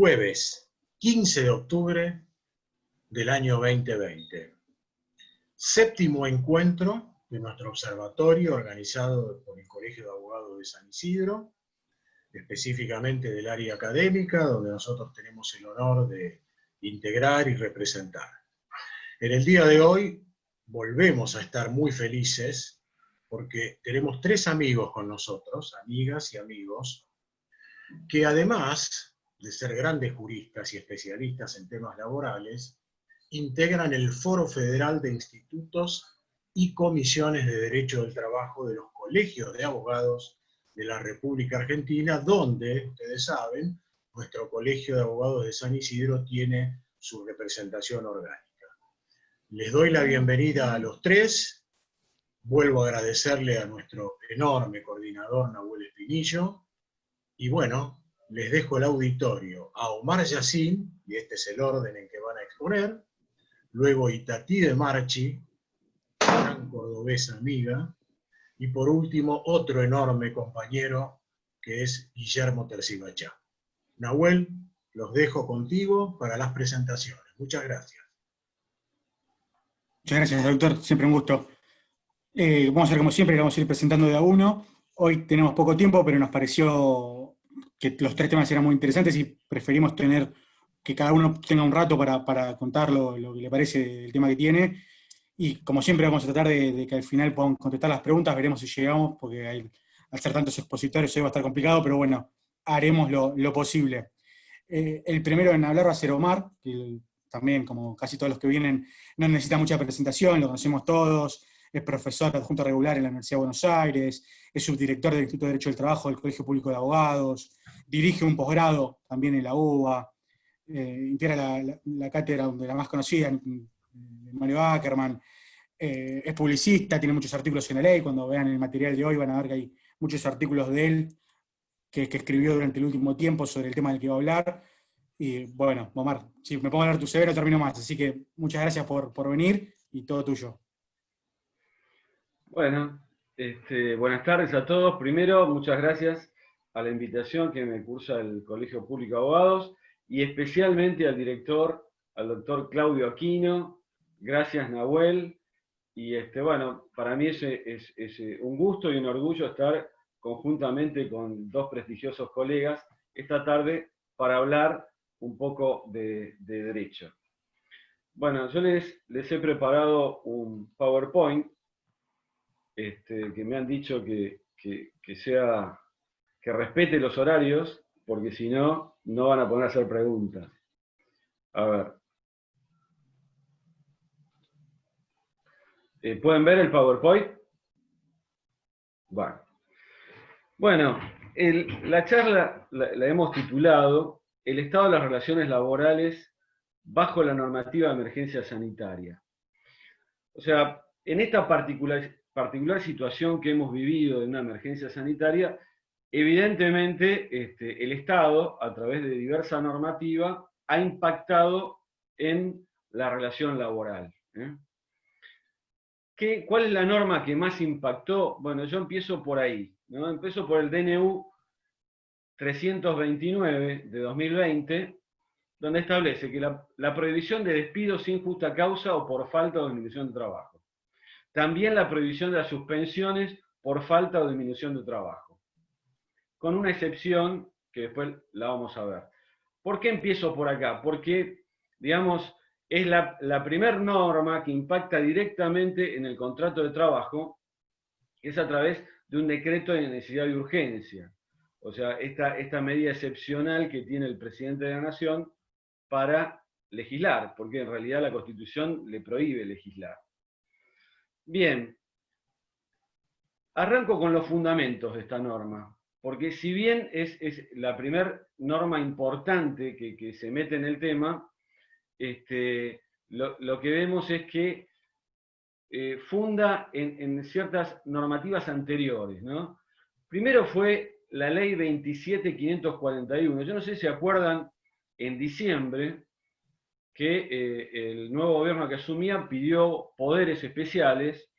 Jueves 15 de octubre del año 2020. Séptimo encuentro de nuestro observatorio organizado por el Colegio de Abogados de San Isidro, específicamente del área académica, donde nosotros tenemos el honor de integrar y representar. En el día de hoy volvemos a estar muy felices porque tenemos 3 amigos con nosotros, amigas y amigos, que además de ser grandes juristas y especialistas en temas laborales, integran el Foro Federal de Institutos y Comisiones de Derecho del Trabajo de los Colegios de Abogados de la República Argentina, donde, ustedes saben, nuestro Colegio de Abogados de San Isidro tiene su representación orgánica. Les doy la bienvenida a los 3, vuelvo a agradecerle a nuestro enorme coordinador Nahuel Espinillo, y bueno, les dejo el auditorio a Omar Yacín, y este es el orden en que van a exponer, luego Itatí de Marchi, gran cordobesa amiga, y por último otro enorme compañero que es Guillermo Tercibachá. Nahuel, los dejo contigo para las presentaciones. Muchas gracias. Muchas gracias, doctor. Siempre un gusto. Vamos a hacer como siempre, vamos a ir presentando de a uno. Hoy tenemos poco tiempo, pero nos pareció que los 3 temas eran muy interesantes y preferimos tener que cada uno tenga un rato para contar lo que le parece del tema que tiene. Y como siempre vamos a tratar de que al final podamos contestar las preguntas, veremos si llegamos, porque al ser tantos expositores hoy va a estar complicado, pero bueno, haremos lo posible. El primero en hablar va a ser Omar, que también, como casi todos los que vienen, no necesita mucha presentación, lo conocemos todos, es profesor adjunto regular en la Universidad de Buenos Aires, es subdirector del Instituto de Derecho del Trabajo del Colegio Público de Abogados, dirige un posgrado también en la UBA, integra la cátedra de la más conocida, Mario Ackerman, es publicista, tiene muchos artículos en la ley, cuando vean el material de hoy van a ver que hay muchos artículos de él que escribió durante el último tiempo sobre el tema del que va a hablar. Y bueno, Omar, si me pongo a hablar tu CV no termino más, así que muchas gracias por venir y todo tuyo. Bueno, buenas tardes a todos. Primero, muchas gracias a la invitación que me cursa el Colegio Público de Abogados y especialmente al director, al doctor Claudio Aquino. Gracias, Nahuel. Y bueno, para mí es un gusto y un orgullo estar conjuntamente con 2 prestigiosos colegas esta tarde para hablar un poco de derecho. Bueno, yo les he preparado un PowerPoint que me han dicho que respete los horarios, porque si no, no van a poder hacer preguntas. A ver. ¿Pueden ver el PowerPoint? Bueno, la charla la hemos titulado El estado de las relaciones laborales bajo la normativa de emergencia sanitaria. O sea, en esta particular situación que hemos vivido de una emergencia sanitaria, evidentemente el Estado, a través de diversa normativa, ha impactado en la relación laboral. ¿Cuál es la norma que más impactó? Bueno, yo empiezo por ahí, ¿no? Empiezo por el DNU 329 de 2020, donde establece que la prohibición de despido sin justa causa o por falta o disminución de trabajo. También la prohibición de las suspensiones por falta o disminución de trabajo. Con una excepción que después la vamos a ver. ¿Por qué empiezo por acá? Porque, digamos, es la primera norma que impacta directamente en el contrato de trabajo, es a través de un decreto de necesidad y urgencia. O sea, esta medida excepcional que tiene el presidente de la Nación para legislar, porque en realidad la Constitución le prohíbe legislar. Bien, arranco con los fundamentos de esta norma, porque si bien es la primera norma importante que se mete en el tema, lo que vemos es que funda en ciertas normativas anteriores, ¿no? Primero fue la ley 27.541. Yo no sé si se acuerdan, en diciembre, que el nuevo gobierno que asumía pidió poderes especiales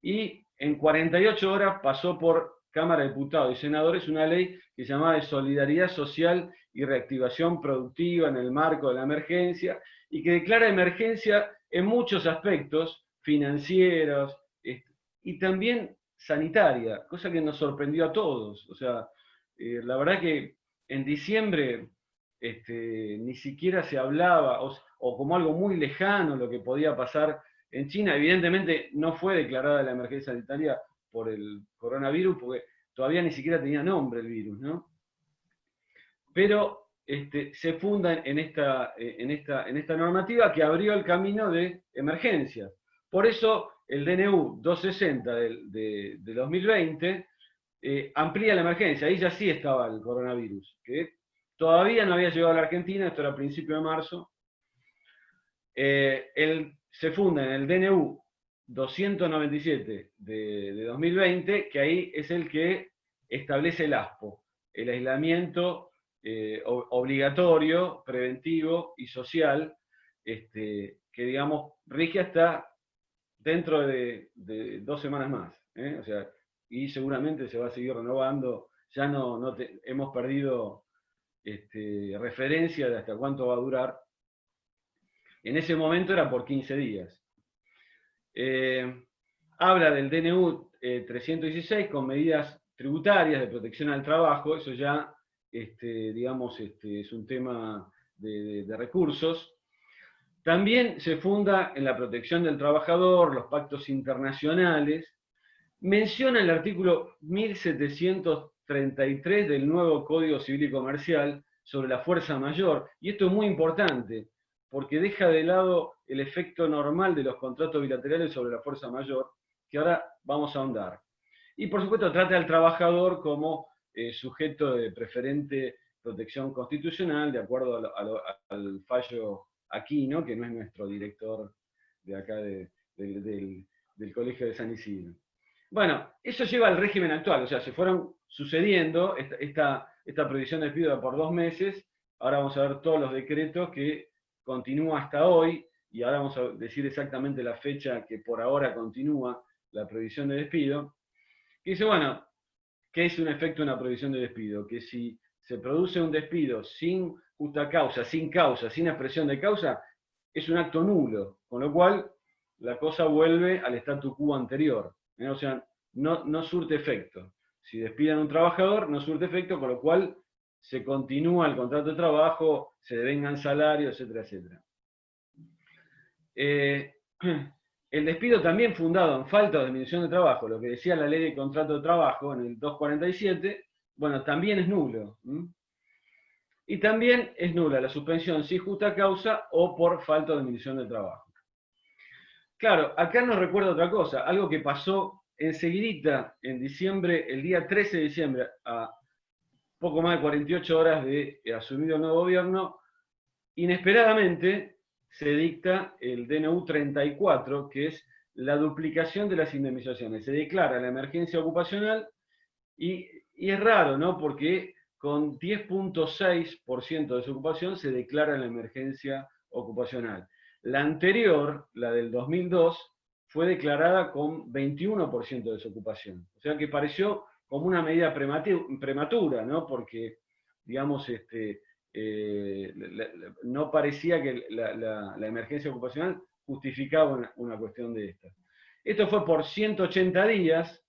y en 48 horas pasó por Cámara de Diputados y Senadores una ley que se llamaba de Solidaridad Social y reactivación productiva en el marco de la emergencia, y que declara emergencia en muchos aspectos, financieros, y también sanitaria, cosa que nos sorprendió a todos. O sea, la verdad que en diciembre ni siquiera se hablaba, o como algo muy lejano lo que podía pasar en China. Evidentemente no fue declarada la emergencia sanitaria por el coronavirus, porque todavía ni siquiera tenía nombre el virus, ¿no? Pero se funda en esta normativa que abrió el camino de emergencias. Por eso el DNU 260 de 2020 amplía la emergencia. Ahí ya sí estaba el coronavirus, que todavía no había llegado a la Argentina, esto era a principios de marzo. Se funda en el DNU 297 de 2020, que ahí es el que establece el ASPO, el aislamiento obligatorio, preventivo y social, que digamos rige hasta dentro de 2 semanas más. O sea, y seguramente se va a seguir renovando. Ya hemos perdido referencia de hasta cuánto va a durar. En ese momento era por 15 días. Habla del DNU 316 con medidas tributarias de protección al trabajo. Eso ya, digamos, es un tema de recursos. También se funda en la protección del trabajador, los pactos internacionales. Menciona el artículo 1733 del nuevo Código Civil y Comercial sobre la fuerza mayor. Y esto es muy importante, porque deja de lado el efecto normal de los contratos bilaterales sobre la fuerza mayor, que ahora vamos a ahondar. Y por supuesto trata al trabajador como sujeto de preferente protección constitucional, de acuerdo al fallo Aquino, que no es nuestro director de acá del Colegio de San Isidro. Bueno, eso lleva al régimen actual, o sea, se fueron sucediendo esta prohibición de despido por 2 meses. Ahora vamos a ver todos los decretos que continúa hasta hoy, y ahora vamos a decir exactamente la fecha que por ahora continúa la prohibición de despido. Que dice, bueno, ¿qué es un efecto de una prohibición de despido? Que si se produce un despido sin justa causa, sin expresión de causa, es un acto nulo, con lo cual la cosa vuelve al statu quo anterior. O sea, no surte efecto. Si despiden a un trabajador, no surte efecto, con lo cual se continúa el contrato de trabajo, se devengan salarios, etcétera, etcétera. El despido también fundado en falta o disminución de trabajo, lo que decía la ley de contrato de trabajo en el 247, bueno, también es nulo. Y también es nula la suspensión sin justa causa o por falta o disminución de trabajo. Claro, acá nos recuerda otra cosa, algo que pasó enseguidita en diciembre, el día 13 de diciembre, a poco más de 48 horas de asumir el nuevo gobierno. Inesperadamente se dicta el DNU 34, que es la duplicación de las indemnizaciones. Se declara la emergencia ocupacional y es raro, ¿no? Porque con 10.6% de desocupación se declara la emergencia ocupacional. La anterior, la del 2002, fue declarada con 21% de desocupación. O sea que pareció como una medida prematura, ¿no? Porque, digamos, no parecía que la emergencia ocupacional justificaba una cuestión de esta. Esto fue por 180 días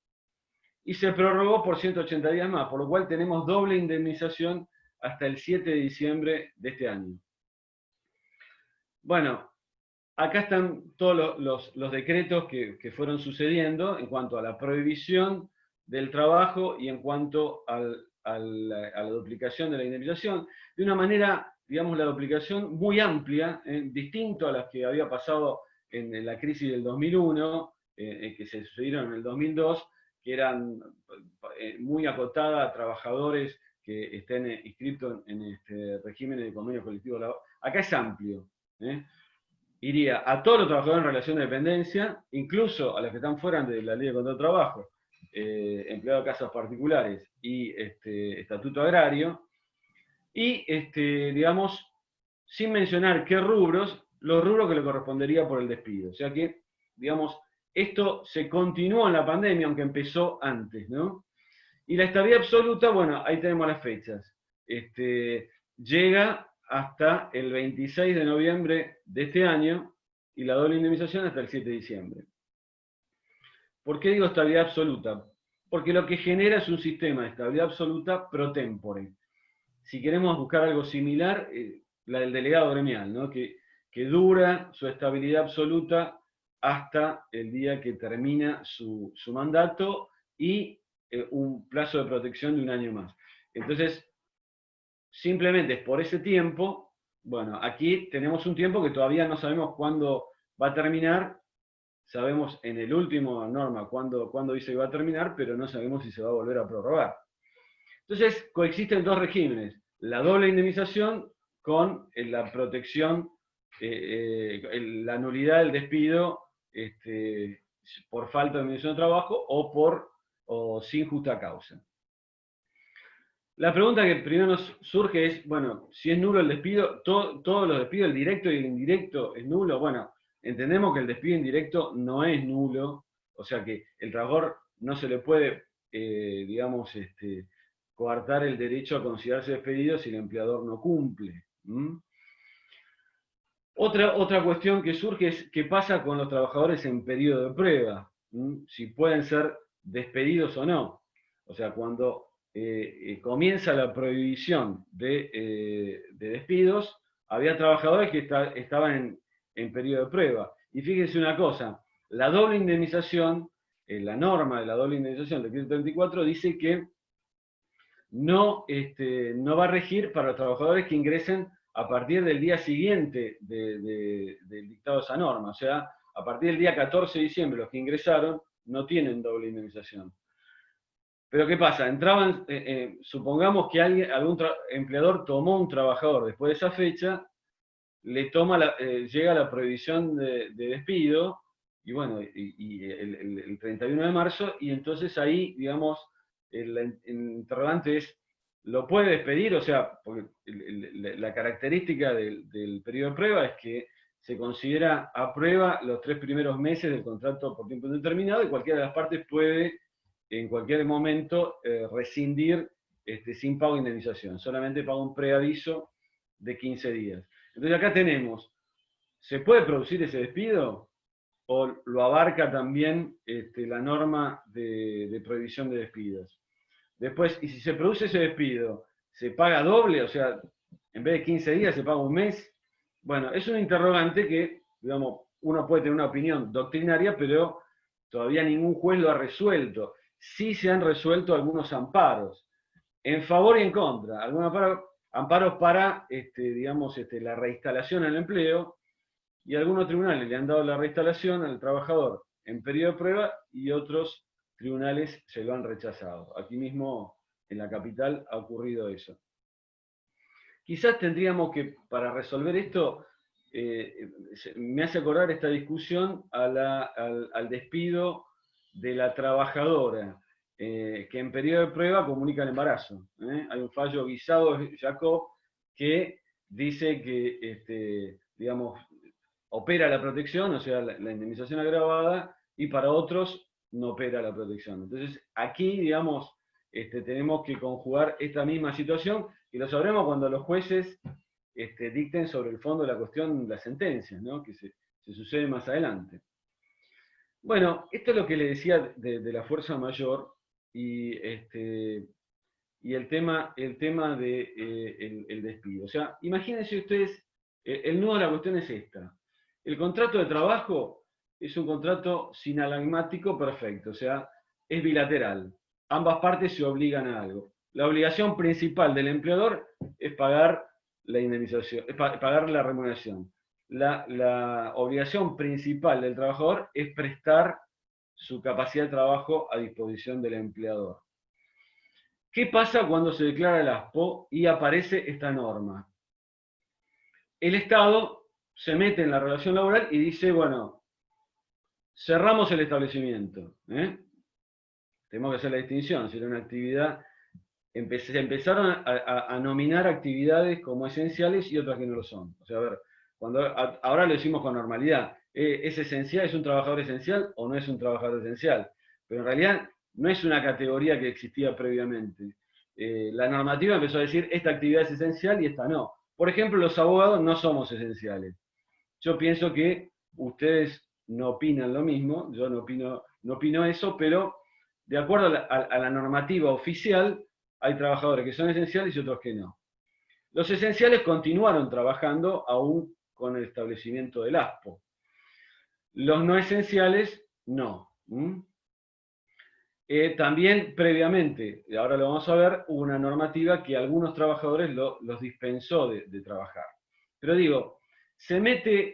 y se prorrogó por 180 días más, por lo cual tenemos doble indemnización hasta el 7 de diciembre de este año. Bueno, acá están todos los decretos que fueron sucediendo en cuanto a la prohibición del trabajo y en cuanto a la duplicación de la indemnización, de una manera, digamos, la duplicación muy amplia, distinto a las que había pasado en la crisis del 2001, que se sucedieron en el 2002, que eran muy acotadas a trabajadores que estén inscritos en regímenes de convenio colectivo laboral. Acá es amplio. Iría a todos los trabajadores en relación de dependencia, incluso a los que están fuera de la ley de contrato de trabajo, empleados de casas particulares y estatuto agrario, y digamos, sin mencionar qué rubros, los rubros que le correspondería por el despido. O sea que, digamos, esto se continuó en la pandemia, aunque empezó antes, ¿no? Y la estabilidad absoluta, bueno, ahí tenemos las fechas. llega hasta el 26 de noviembre de este año y la doble indemnización hasta el 7 de diciembre. ¿Por qué digo estabilidad absoluta? Porque lo que genera es un sistema de estabilidad absoluta pro tempore. Si queremos buscar algo similar, la del delegado gremial, ¿no? que dura su estabilidad absoluta hasta el día que termina su mandato y un plazo de protección de un año más. Entonces, simplemente por ese tiempo, bueno, aquí tenemos un tiempo que todavía no sabemos cuándo va a terminar. Sabemos en el último norma cuándo dice que va a terminar, pero no sabemos si se va a volver a prorrogar. Entonces, coexisten dos regímenes, la doble indemnización con la protección, la nulidad del despido por falta de indemnización de trabajo o sin justa causa. La pregunta que primero nos surge es, bueno, si es nulo el despido, todos los despidos, el directo y el indirecto, es nulo. Bueno, entendemos que el despido indirecto no es nulo, o sea que el trabajador no se le puede, digamos, coartar el derecho a considerarse despedido si el empleador no cumple. Otra cuestión que surge es qué pasa con los trabajadores en periodo de prueba, si pueden ser despedidos o no. O sea, cuando comienza la prohibición de despidos, había trabajadores que estaban en periodo de prueba. Y fíjense una cosa, la doble indemnización, la norma de la doble indemnización del decreto 34 dice que no va a regir para los trabajadores que ingresen a partir del día siguiente del dictado de esa norma. O sea, a partir del día 14 de diciembre los que ingresaron no tienen doble indemnización. Pero ¿qué pasa? Supongamos que algún empleador tomó un trabajador después de esa fecha, llega la prohibición de despido, y bueno, el 31 de marzo, y entonces ahí, digamos, el interrogante es, ¿lo puede despedir? O sea, porque la característica del periodo de prueba es que se considera a prueba los 3 primeros meses del contrato por tiempo indeterminado y cualquiera de las partes puede en cualquier momento rescindir sin pago de indemnización, solamente paga un preaviso de 15 días. Entonces acá tenemos, ¿se puede producir ese despido? ¿O lo abarca también la norma de prohibición de despidos? Después, y si se produce ese despido, ¿se paga doble? O sea, en vez de 15 días se paga un mes. Bueno, es un interrogante que, digamos, uno puede tener una opinión doctrinaria, pero todavía ningún juez lo ha resuelto. Sí se han resuelto algunos amparos, en favor y en contra. Algunos amparos para, digamos, la reinstalación al empleo, y algunos tribunales le han dado la reinstalación al trabajador en periodo de prueba y otros tribunales se lo han rechazado. Aquí mismo en la capital ha ocurrido eso. Quizás tendríamos que, para resolver esto, me hace acordar esta discusión al despido de la trabajadora que en periodo de prueba comunica el embarazo. Hay un fallo Guisado-Jacob que dice que, digamos, opera la protección, o sea, la indemnización agravada, y para otros no opera la protección. Entonces, aquí, digamos, tenemos que conjugar esta misma situación, y lo sabremos cuando los jueces dicten sobre el fondo de la cuestión las sentencias, ¿no? Que se sucede más adelante. Bueno, esto es lo que le decía de la fuerza mayor, y el tema de el despido. O sea, imagínense ustedes, el nudo de la cuestión es esta. El contrato de trabajo es un contrato sinalagmático perfecto, o sea, es bilateral. Ambas partes se obligan a algo. La obligación principal del empleador es pagar la indemnización, es pagar la remuneración. La obligación principal del trabajador es prestar su capacidad de trabajo a disposición del empleador. ¿Qué pasa cuando se declara el ASPO y aparece esta norma? El Estado se mete en la relación laboral y dice, bueno, cerramos el establecimiento. Tenemos que hacer la distinción, si era una actividad, se empezaron a nominar actividades como esenciales y otras que no lo son. O sea, a ver, ahora lo decimos con normalidad, ¿es esencial, es un trabajador esencial o no es un trabajador esencial? Pero en realidad no es una categoría que existía previamente. la normativa empezó a decir esta actividad es esencial y esta no. Por ejemplo, los abogados no somos esenciales. Yo pienso que ustedes no opinan lo mismo, yo no opino eso, pero de acuerdo a la normativa oficial, hay trabajadores que son esenciales y otros que no. Los esenciales continuaron trabajando aún con el establecimiento del ASPO. Los no esenciales, no. También previamente, y ahora lo vamos a ver, hubo una normativa que algunos trabajadores los dispensó de trabajar. Pero digo, se mete,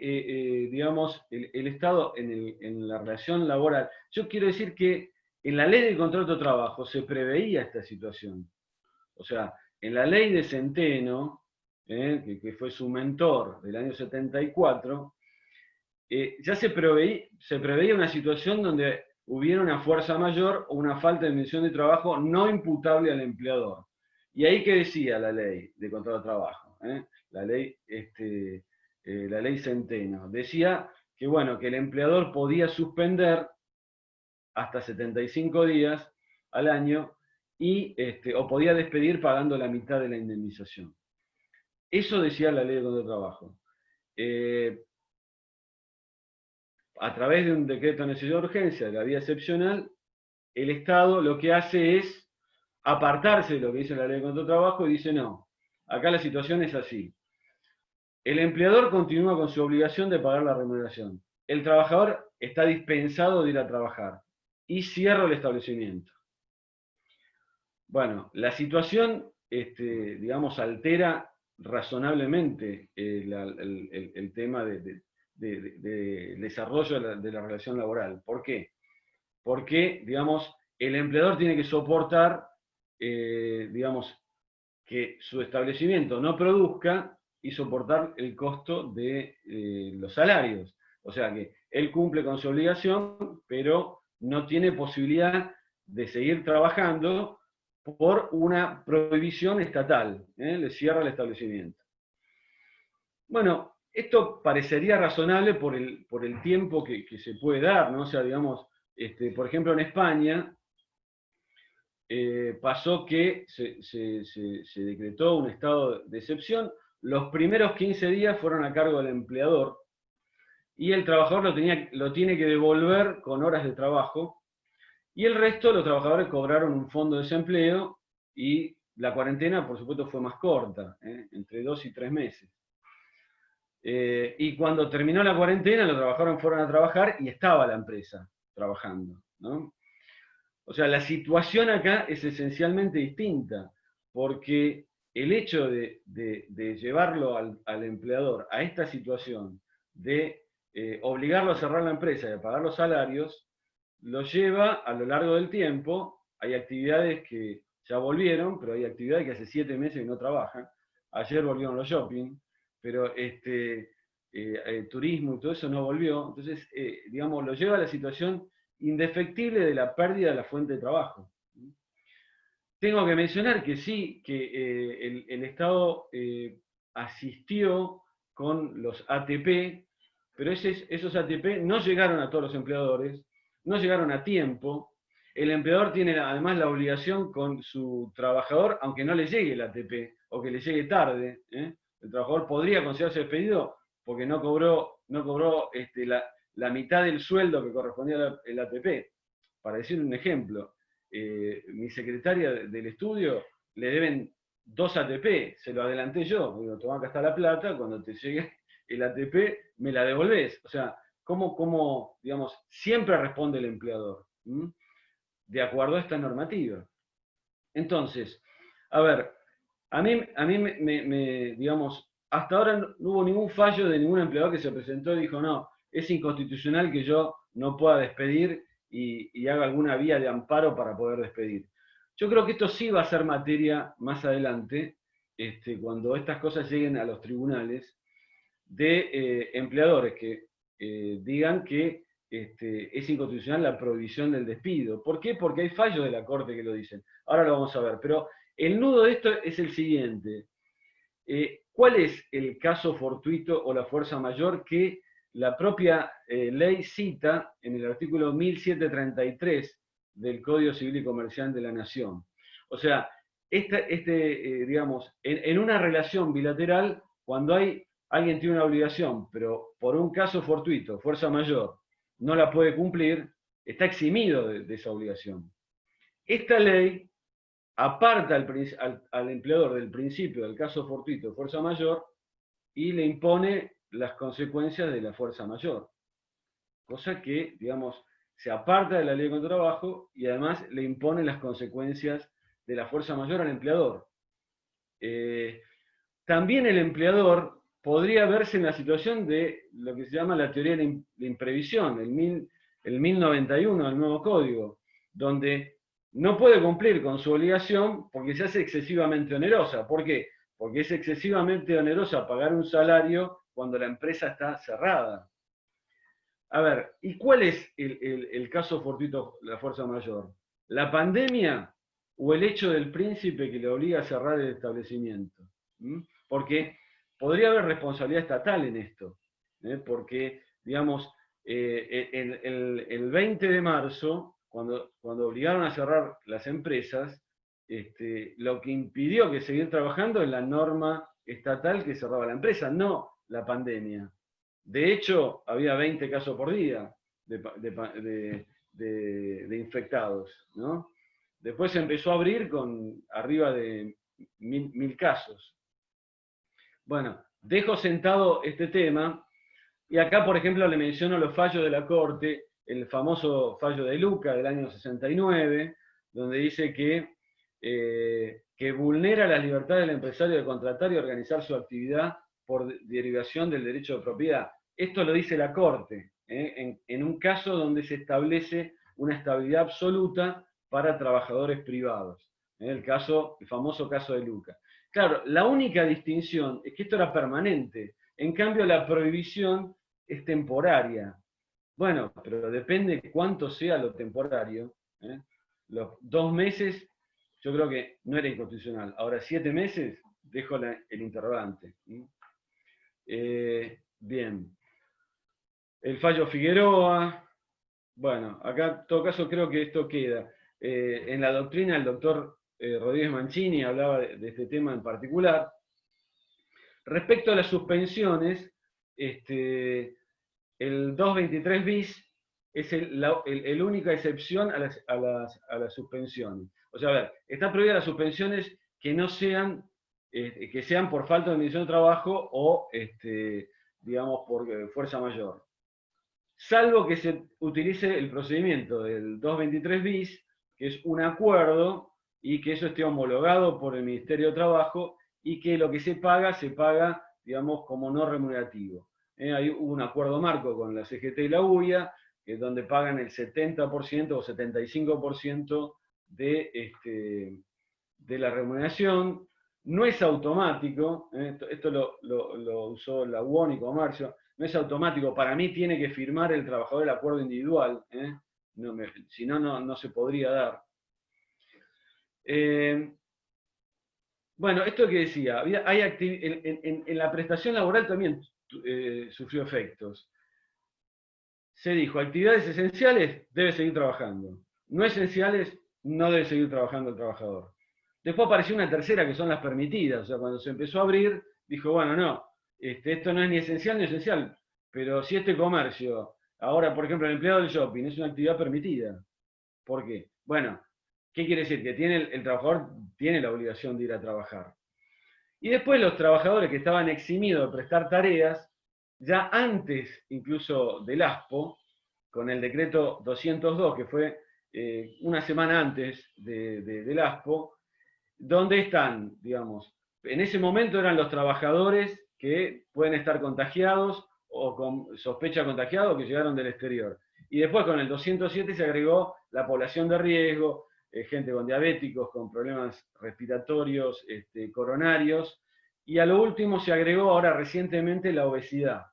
digamos, el Estado en la relación laboral. Yo quiero decir que en la ley de contrato de trabajo se preveía esta situación. O sea, en la ley de Centeno, que fue su mentor del año 74, ya se preveía una situación donde hubiera una fuerza mayor o una falta de dimensión de trabajo no imputable al empleador. Y ahí que decía la ley de contrato de trabajo, la ley Centeno, decía que, bueno, que el empleador podía suspender hasta 75 días al año o podía despedir pagando la mitad de la indemnización. Eso decía la ley de contrato de trabajo. A través de un decreto de necesidad de urgencia de la vía excepcional, el Estado lo que hace es apartarse de lo que dice la ley de contrato de trabajo y dice, no, acá la situación es así. El empleador continúa con su obligación de pagar la remuneración. El trabajador está dispensado de ir a trabajar y cierra el establecimiento. Bueno, la situación, digamos, altera razonablemente el tema de desarrollo de la relación laboral. ¿Por qué? Porque, digamos, el empleador tiene que soportar, digamos, que su establecimiento no produzca y soportar el costo de los salarios. O sea que él cumple con su obligación, pero no tiene posibilidad de seguir trabajando por una prohibición estatal, le cierra el establecimiento. Bueno, esto parecería razonable por el tiempo que se puede dar, ¿no? O sea, digamos, por ejemplo, en España pasó que se decretó un estado de excepción. Los primeros 15 días fueron a cargo del empleador y el trabajador lo tiene que devolver con horas de trabajo, y el resto los trabajadores cobraron un fondo de desempleo y la cuarentena, por supuesto, fue más corta, entre 2 y 3 meses. Y cuando terminó la cuarentena, los trabajadores fueron a trabajar y estaba la empresa trabajando, ¿no? O sea, la situación acá es esencialmente distinta, porque el hecho de llevarlo al empleador a esta situación, de obligarlo a cerrar la empresa y a pagar los salarios, lo lleva a lo largo del tiempo. Hay actividades que ya volvieron, pero hay actividades que hace 7 meses que no trabajan. Ayer volvieron los shopping, pero turismo y todo eso no volvió. Entonces, digamos, lo lleva a la situación indefectible de la pérdida de la fuente de trabajo. Tengo que mencionar que sí, que el Estado asistió con los ATP, pero esos ATP no llegaron a todos los empleadores, no llegaron a tiempo. El empleador tiene además la obligación con su trabajador, aunque no le llegue el ATP, o que le llegue tarde, el trabajador podría considerarse despedido porque no cobró la mitad del sueldo que correspondía al ATP. Para decir un ejemplo, mi secretaria del estudio le deben 2 ATP, se lo adelanté yo, digo, toma, acá está la plata, cuando te llegue el ATP me la devolvés. O sea, ¿cómo digamos, siempre responde el empleador? De acuerdo a esta normativa. Entonces, a ver, a mí digamos, hasta ahora no hubo ningún fallo de ningún empleador que se presentó y dijo, no, es inconstitucional que yo no pueda despedir y haga alguna vía de amparo para poder despedir. Yo creo que esto sí va a ser materia más adelante, cuando estas cosas lleguen a los tribunales, de empleadores que digan que es inconstitucional la prohibición del despido. ¿Por qué? Porque hay fallos de la Corte que lo dicen. Ahora lo vamos a ver, pero el nudo de esto es el siguiente. ¿Cuál es el caso fortuito o la fuerza mayor que la propia ley cita en el artículo 1733 del Código Civil y Comercial de la Nación? O sea, digamos, en una relación bilateral, cuando alguien tiene una obligación, pero por un caso fortuito, fuerza mayor, no la puede cumplir, está eximido de esa obligación. Esta ley aparta al empleador del principio del caso fortuito de fuerza mayor y le impone las consecuencias de la fuerza mayor. Cosa que, digamos, se aparta de la ley contra trabajo y además le impone las consecuencias de la fuerza mayor al empleador. También el empleador podría verse en la situación de lo que se llama la teoría de imprevisión, el 1091 del nuevo código, donde no puede cumplir con su obligación porque se hace excesivamente onerosa. ¿Por qué? Porque es excesivamente onerosa pagar un salario cuando la empresa está cerrada. A ver, ¿y cuál es el caso fortuito de la fuerza mayor? ¿La pandemia o el hecho del príncipe que le obliga a cerrar el establecimiento? Porque podría haber responsabilidad estatal en esto, porque, digamos, el 20 de marzo, cuando obligaron a cerrar las empresas, lo que impidió que seguir trabajando es la norma estatal que cerraba la empresa, no la pandemia. De hecho, había 20 casos por día de infectados, ¿no? Después se empezó a abrir con arriba de 1000 casos. Bueno, dejo sentado este tema, y acá, por ejemplo, le menciono los fallos de la Corte, el famoso fallo de Luca del año 69, donde dice que vulnera la libertad del empresario de contratar y organizar su actividad por derivación del derecho de propiedad. Esto lo dice la Corte, en un caso donde se establece una estabilidad absoluta para trabajadores privados. El famoso caso de Luca. Claro, la única distinción es que esto era permanente. En cambio, la prohibición es temporaria. Bueno, pero depende cuánto sea lo temporario. Los 2 meses, yo creo que no era inconstitucional. Ahora, 7 meses, dejo el interrogante. Bien. El fallo Figueroa. Bueno, acá en todo caso creo que esto queda. En la doctrina el doctor Rodríguez Mancini hablaba de este tema en particular. Respecto a las suspensiones, el 223 bis es la única excepción a las suspensiones. O sea, a ver, está prohibida las suspensiones que no sean, que sean por falta de medición de trabajo o, digamos, por fuerza mayor. Salvo que se utilice el procedimiento del 223 bis, que es un acuerdo, y que eso esté homologado por el Ministerio de Trabajo, y que lo que se paga, digamos, como no remunerativo. Hay un acuerdo marco con la CGT y la UIA, que es donde pagan el 70% o 75% de la remuneración. No es automático, esto lo usó la UON y Comercio, no es automático, para mí tiene que firmar el trabajador el acuerdo individual, si no, no se podría dar. Bueno, esto que decía, en la prestación laboral también sufrió efectos. Se dijo, actividades esenciales, debe seguir trabajando. No esenciales, no debe seguir trabajando el trabajador. Después apareció una tercera, que son las permitidas. O sea, cuando se empezó a abrir, dijo, bueno, no, esto no es ni esencial ni esencial, pero si este comercio, ahora, por ejemplo, el empleado del shopping, es una actividad permitida. ¿Por qué? Bueno, ¿qué quiere decir? Que el trabajador tiene la obligación de ir a trabajar. Y después los trabajadores que estaban eximidos de prestar tareas, ya antes incluso del ASPO, con el decreto 202, que fue una semana antes del ASPO, donde están, digamos, en ese momento eran los trabajadores que pueden estar contagiados o con sospecha contagiada o que llegaron del exterior. Y después con el 207 se agregó la población de riesgo, gente con diabéticos, con problemas respiratorios, coronarios, y a lo último se agregó ahora recientemente la obesidad.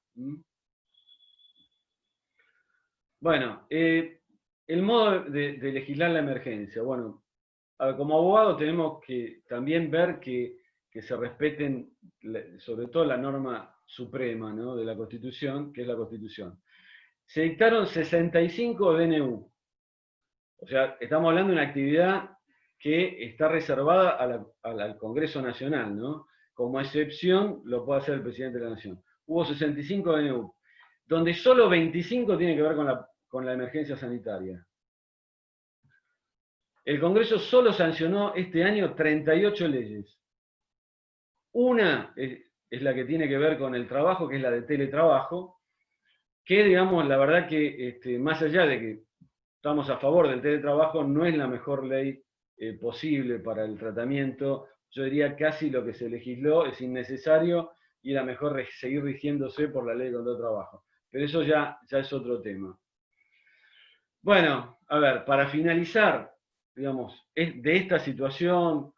Bueno, el modo de legislar la emergencia. Bueno, como abogado tenemos que también ver que se respeten sobre todo la norma suprema, ¿no?, de la Constitución, que es la Constitución. Se dictaron 65 DNU. O sea, estamos hablando de una actividad que está reservada al Congreso Nacional, ¿no? Como excepción lo puede hacer el presidente de la Nación. Hubo 65 DNU, donde solo 25 tienen que ver con la emergencia sanitaria. El Congreso solo sancionó este año 38 leyes. Una es la que tiene que ver con el trabajo, que es la de teletrabajo, que, digamos, la verdad que, más allá de que estamos a favor del teletrabajo, no es la mejor ley posible para el tratamiento. Yo diría casi lo que se legisló es innecesario y era mejor seguir rigiéndose por la ley contra el trabajo. Pero eso ya es otro tema. Bueno, a ver, para finalizar, digamos, de esta situación,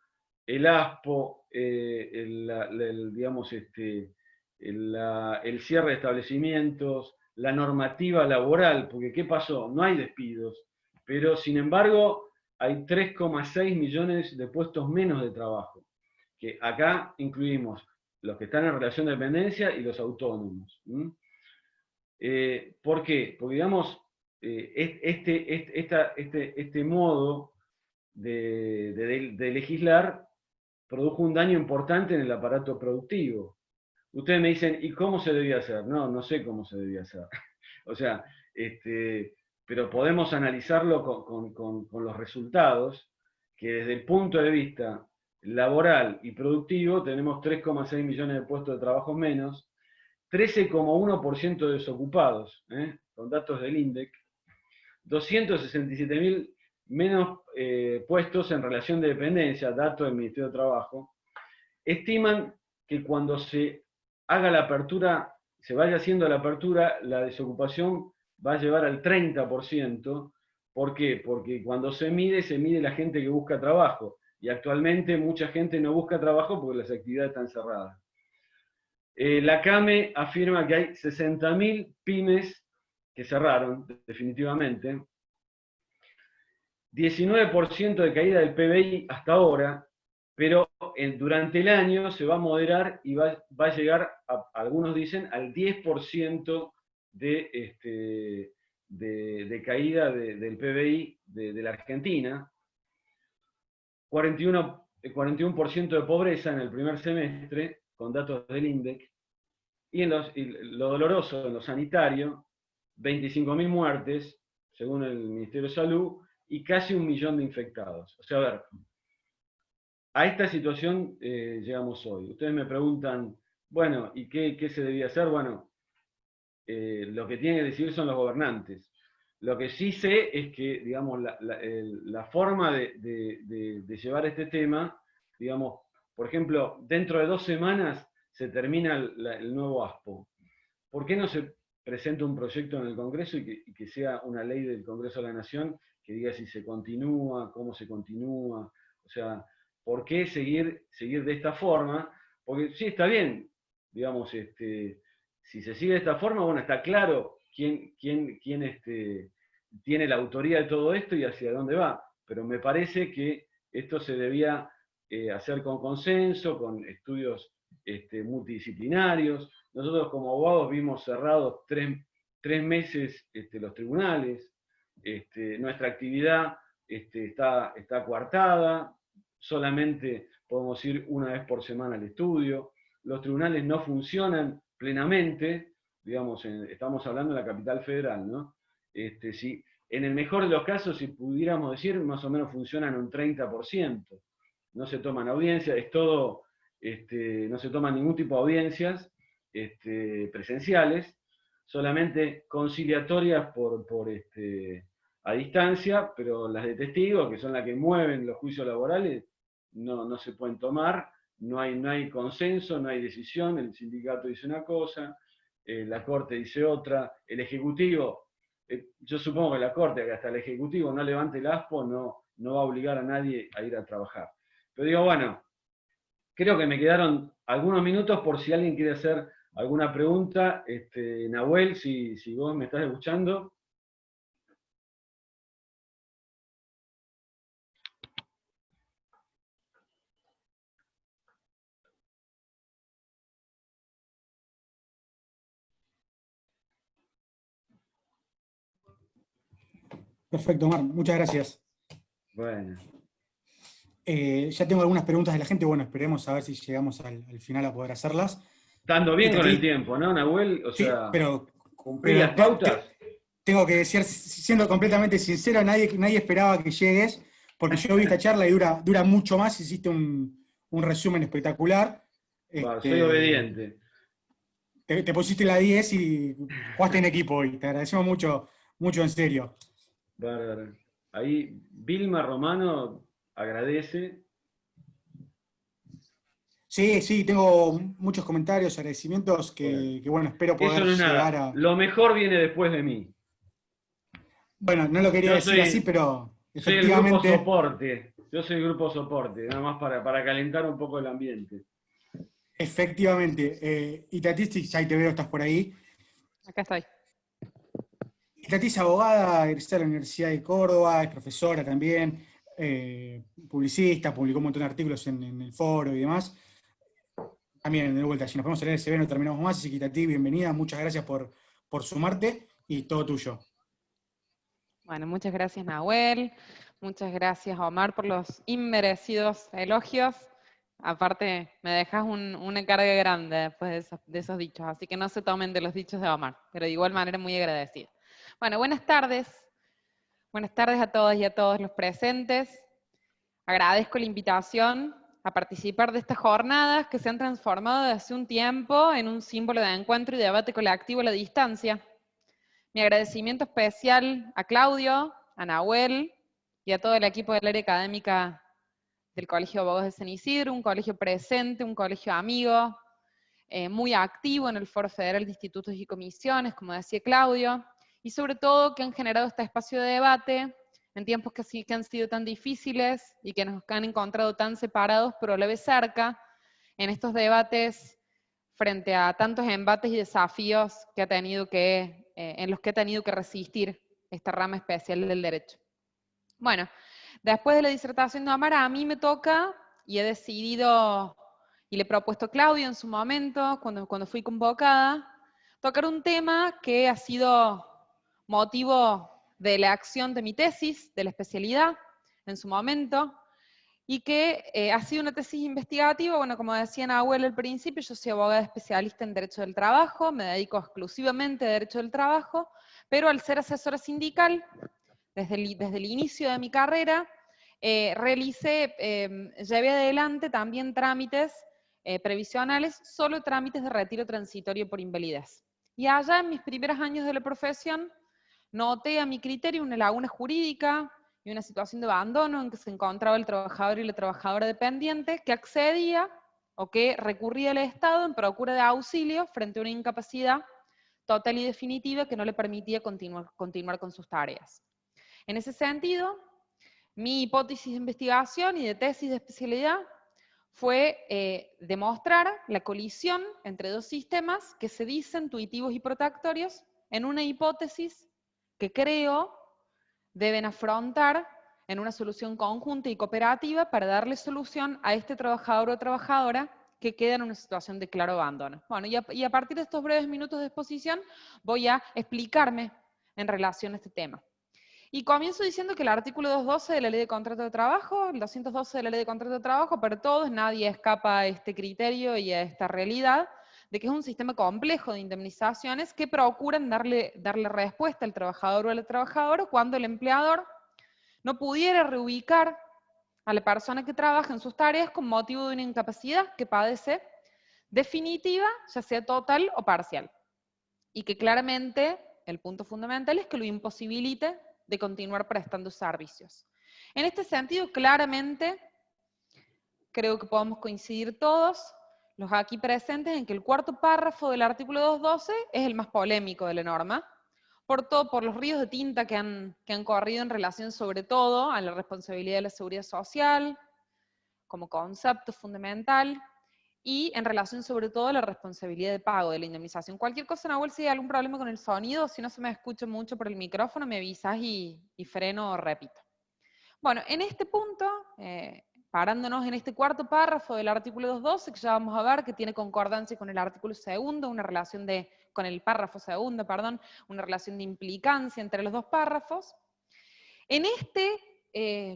el ASPO, digamos, el cierre de establecimientos, la normativa laboral, porque ¿qué pasó? No hay despidos, pero sin embargo hay 3,6 millones de puestos menos de trabajo, que acá incluimos los que están en relación de dependencia y los autónomos. ¿Por qué? Porque, digamos, este modo de legislar produjo un daño importante en el aparato productivo. Ustedes me dicen, ¿y cómo se debía hacer? No sé cómo se debía hacer. O sea, pero podemos analizarlo con los resultados, que desde el punto de vista laboral y productivo tenemos 3,6 millones de puestos de trabajo menos, 13,1% de desocupados, con datos del INDEC, 267.000 menos puestos en relación de dependencia, datos del Ministerio de Trabajo. Estiman que cuando se haga la apertura, se vaya haciendo la apertura, la desocupación va a llevar al 30%. ¿Por qué? Porque cuando se mide la gente que busca trabajo. Y actualmente mucha gente no busca trabajo porque las actividades están cerradas. La CAME afirma que hay 60.000 pymes que cerraron definitivamente, 19% de caída del PBI hasta ahora, pero durante el año se va a moderar y va a llegar, algunos dicen, al 10% de caída del PBI de la Argentina, 41% de pobreza en el primer semestre, con datos del INDEC, y lo doloroso en lo sanitario, 25.000 muertes, según el Ministerio de Salud, y casi 1 millón de infectados. O sea, a ver, a esta situación llegamos hoy. Ustedes me preguntan, bueno, ¿y qué se debía hacer? Bueno, lo que tienen que decidir son los gobernantes. Lo que sí sé es que, digamos, la forma de llevar este tema, digamos, por ejemplo, dentro de 2 semanas se termina el nuevo ASPO. ¿Por qué no se presenta un proyecto en el Congreso y que sea una ley del Congreso de la Nación que diga si se continúa, cómo se continúa? O sea, ¿por qué seguir de esta forma? Porque sí, está bien, digamos, si se sigue de esta forma, bueno, está claro quién tiene la autoría de todo esto y hacia dónde va. Pero me parece que esto se debía hacer con consenso, con estudios multidisciplinarios. Nosotros como abogados vimos cerrados 3 meses los tribunales. Nuestra actividad está coartada, solamente podemos ir una vez por semana al estudio. Los tribunales no funcionan plenamente, digamos, estamos hablando de la capital federal, ¿no? Si, en el mejor de los casos, si pudiéramos decir, más o menos funcionan un 30%. No se toman audiencias, es todo, no se toman ningún tipo de audiencias presenciales, solamente conciliatorias a distancia, pero las de testigos, que son las que mueven los juicios laborales, no se pueden tomar, no hay consenso, no hay decisión, el sindicato dice una cosa, la Corte dice otra, el Ejecutivo, yo supongo que la Corte, que hasta el Ejecutivo no levante el ASPO, no va a obligar a nadie a ir a trabajar. Pero digo, bueno, creo que me quedaron algunos minutos por si alguien quiere hacer alguna pregunta. Nahuel, si vos me estás escuchando. Perfecto, Omar, muchas gracias. Bueno. Ya tengo algunas preguntas de la gente, bueno, esperemos a ver si llegamos al final a poder hacerlas. Estando Y bien con el Tati, tiempo, ¿no, Nahuel? O sí, sea, pero cumplir las pautas. tengo que decir, siendo completamente sincero, nadie esperaba que llegues, porque yo vi esta charla y dura mucho más, hiciste un resumen espectacular. Va, soy Este, obediente. te pusiste la 10 y jugaste en equipo hoy. Te agradecemos mucho, mucho en serio. Bárbaro. Ahí Vilma Romano agradece. Sí, sí, tengo muchos comentarios, agradecimientos Bueno, bueno, espero eso poder no es llegar nada. a... Lo mejor viene después de mí. Bueno, no lo quería Yo decir así, soy, pero soy el grupo efectivamente, soporte. Yo soy el grupo soporte, nada más para calentar un poco el ambiente. efectivamente. Y Tati, ya te veo, estás por ahí. Acá estoy. Tati es abogada, egresada de la Universidad de Córdoba, es profesora también, publicista, publicó un montón de artículos en el foro y demás. También, de vuelta, si nos podemos leer el CV no terminamos más, así que Tati, bienvenida, muchas gracias por sumarte y todo tuyo. Bueno, muchas gracias Nahuel, muchas gracias Omar por los inmerecidos elogios. Aparte, me dejas una carga grande después de esos dichos, así que no se tomen de los dichos de Omar, pero de igual manera muy agradecida. Bueno, buenas tardes a todas y a todos los presentes. Agradezco la invitación a participar de estas jornadas que se han transformado desde hace un tiempo en un símbolo de encuentro y debate colectivo a la distancia. Mi agradecimiento especial a Claudio, a Nahuel y a todo el equipo del área académica del Colegio de Abogados de San Isidro, un colegio presente, un colegio amigo, muy activo en el Foro Federal de Institutos y Comisiones, como decía Claudio, y sobre todo que han generado este espacio de debate en tiempos que han sido tan difíciles y que nos han encontrado tan separados, pero a la vez cerca, en estos debates frente a tantos embates y desafíos que en los que ha tenido que resistir esta rama especial del derecho. Bueno, después de la disertación de Omar, a mí me toca, y he decidido, y le he propuesto a Claudio en su momento, cuando fui convocada, tocar un tema que ha sido motivo de la acción de mi tesis, de la especialidad, en su momento, y que ha sido una tesis investigativa. Bueno, como decía Nahuel al principio, yo soy abogada especialista en Derecho del Trabajo, me dedico exclusivamente a Derecho del Trabajo, pero al ser asesora sindical, desde el inicio de mi carrera, llevé adelante también trámites previsionales, solo trámites de retiro transitorio por invalidez. Y allá en mis primeros años de la profesión, noté a mi criterio una laguna jurídica y una situación de abandono en que se encontraba el trabajador y la trabajadora dependiente que accedía o que recurría al Estado en procura de auxilio frente a una incapacidad total y definitiva que no le permitía continuar con sus tareas. En ese sentido, mi hipótesis de investigación y de tesis de especialidad fue demostrar la colisión entre dos sistemas que se dicen intuitivos y protectorios en una hipótesis que creo deben afrontar en una solución conjunta y cooperativa para darle solución a este trabajador o trabajadora que queda en una situación de claro abandono. Bueno, y a partir de estos breves minutos de exposición voy a explicarme en relación a este tema. Y comienzo diciendo que el artículo 212 de la Ley de Contrato de Trabajo, el 212 de la Ley de Contrato de Trabajo, para todos, nadie escapa a este criterio y a esta realidad, de que es un sistema complejo de indemnizaciones que procuran darle respuesta al trabajador o a la trabajadora cuando el empleador no pudiera reubicar a la persona que trabaja en sus tareas con motivo de una incapacidad que padece definitiva, ya sea total o parcial. Y que claramente el punto fundamental es que lo imposibilite de continuar prestando servicios. En este sentido, claramente, creo que podemos coincidir todos, los aquí presentes, en que el cuarto párrafo del artículo 212 es el más polémico de la norma, por los ríos de tinta que han corrido en relación sobre todo a la responsabilidad de la seguridad social, como concepto fundamental, y en relación sobre todo a la responsabilidad de pago de la indemnización. Cualquier cosa, Nahuel, si hay algún problema con el sonido, si no se me escucha mucho por el micrófono, me avisas y freno o repito. Bueno, en este punto, parándonos en este cuarto párrafo del artículo 212, que ya vamos a ver que tiene concordancia con el artículo segundo, con el párrafo segundo, perdón, una relación de implicancia entre los dos párrafos. En este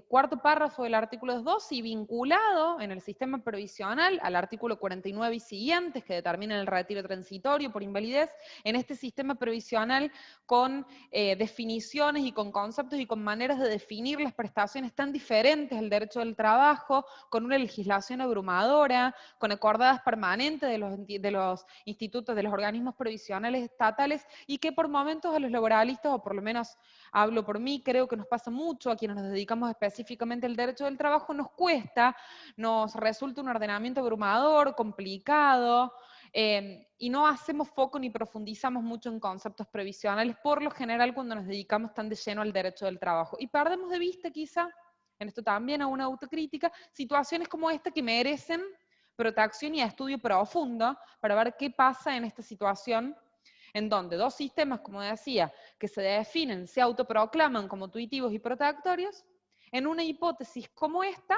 cuarto párrafo del artículo 2 y vinculado en el sistema provisional al artículo 49 y siguientes que determinan el retiro transitorio por invalidez, en este sistema provisional con definiciones y con conceptos y con maneras de definir las prestaciones tan diferentes al derecho del trabajo, con una legislación abrumadora, con acordadas permanentes de los institutos, de los organismos provisionales estatales, y que por momentos a los laboralistas, o por lo menos hablo por mí, creo que nos pasa mucho a quienes nos dedicamos específicamente al derecho del trabajo, nos cuesta, nos resulta un ordenamiento abrumador, complicado, y no hacemos foco ni profundizamos mucho en conceptos previsionales, por lo general cuando nos dedicamos tan de lleno al derecho del trabajo. Y perdemos de vista quizá, en esto también a una autocrítica, situaciones como esta que merecen protección y estudio profundo para ver qué pasa en esta situación en donde dos sistemas, como decía, que se definen, se autoproclaman como tuitivos y protectorios, en una hipótesis como esta,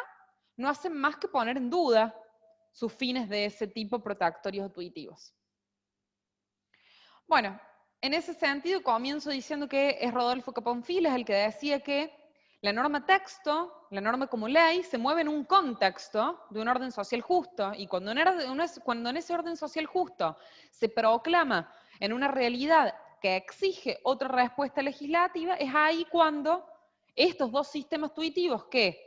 no hacen más que poner en duda sus fines de ese tipo protectorios o tuitivos. Bueno, en ese sentido comienzo diciendo que es Rodolfo Caponfiles el que decía que la norma texto, la norma como ley, se mueve en un contexto de un orden social justo, y cuando en ese orden social justo se proclama en una realidad que exige otra respuesta legislativa, es ahí cuando estos dos sistemas tuitivos que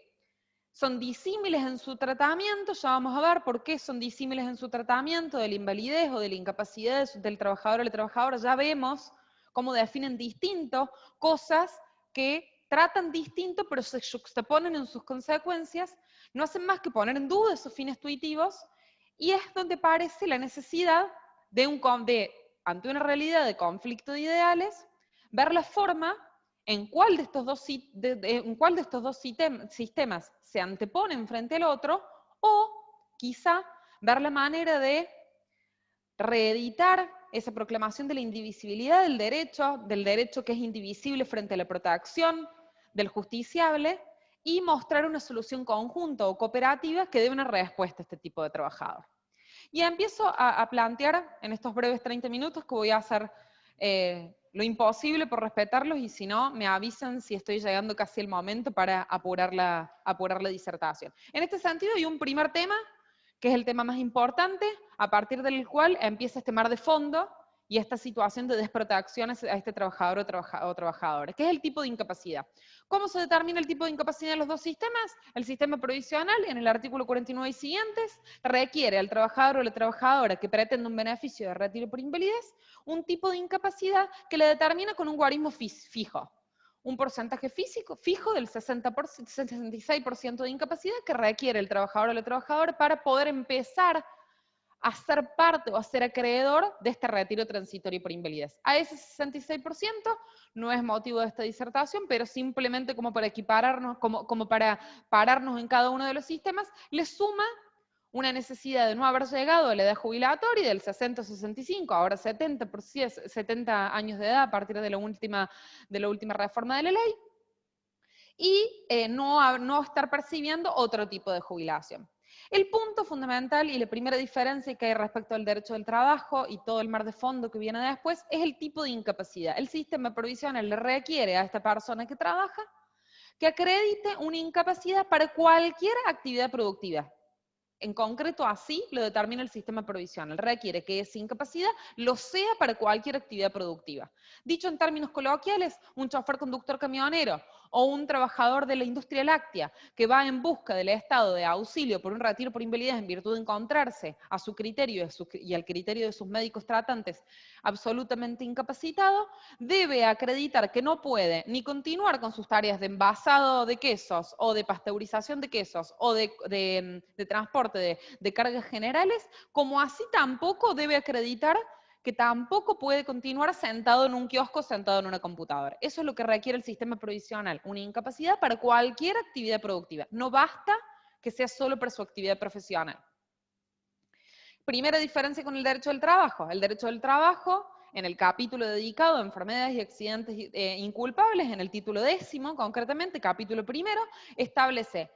son disímiles en su tratamiento, ya vamos a ver por qué son disímiles en su tratamiento de la invalidez o de la incapacidad del trabajador o la trabajadora, ya vemos cómo definen distinto cosas que tratan distinto pero se juxtaponen en sus consecuencias, no hacen más que poner en duda esos fines tuitivos, y es donde aparece la necesidad ante una realidad de conflicto de ideales, ver la forma en cuál de estos dos sistemas se anteponen frente al otro, o quizá ver la manera de reeditar esa proclamación de la indivisibilidad del derecho que es indivisible frente a la protección del justiciable, y mostrar una solución conjunta o cooperativa que dé una respuesta a este tipo de trabajador. Y empiezo a plantear en estos breves 30 minutos que voy a hacer lo imposible por respetarlos, y si no, me avisan si estoy llegando casi el momento para apurar la disertación. En este sentido, hay un primer tema, que es el tema más importante, a partir del cual empieza este mar de fondo y esta situación de desprotección a este trabajador o trabajadora, que es el tipo de incapacidad. ¿Cómo se determina el tipo de incapacidad en los dos sistemas? El sistema provisional, en el artículo 49 y siguientes, requiere al trabajador o la trabajadora que pretende un beneficio de retiro por invalidez un tipo de incapacidad que le determina con un guarismo fijo. Un porcentaje fijo del 66% de incapacidad que requiere el trabajador o la trabajadora para poder empezar a ser parte o a ser acreedor de este retiro transitorio por invalidez. A ese 66% no es motivo de esta disertación, pero simplemente como para equipararnos, como para pararnos en cada uno de los sistemas, le suma una necesidad de no haber llegado a la edad jubilatoria del 60 a 65, ahora 70 años de edad a partir de la última reforma de la ley, y no estar percibiendo otro tipo de jubilación. El punto fundamental y la primera diferencia que hay respecto al derecho del trabajo y todo el mar de fondo que viene después es el tipo de incapacidad. El sistema provisional le requiere a esta persona que trabaja que acredite una incapacidad para cualquier actividad productiva. En concreto, así lo determina el sistema provisional. Requiere que esa incapacidad lo sea para cualquier actividad productiva. Dicho en términos coloquiales, un chofer conductor camionero o un trabajador de la industria láctea que va en busca del estado de auxilio por un retiro por invalidez en virtud de encontrarse a su criterio y al criterio de sus médicos tratantes absolutamente incapacitado, debe acreditar que no puede ni continuar con sus tareas de envasado de quesos o de pasteurización de quesos o de transporte de cargas generales, como así tampoco debe acreditar que tampoco puede continuar sentado en un kiosco, sentado en una computadora. Eso es lo que requiere el sistema provisional, una incapacidad para cualquier actividad productiva. No basta que sea solo para su actividad profesional. Primera diferencia con el derecho del trabajo. El derecho del trabajo, en el capítulo dedicado a enfermedades y accidentes inculpables, en el título 10, concretamente, capítulo primero, establece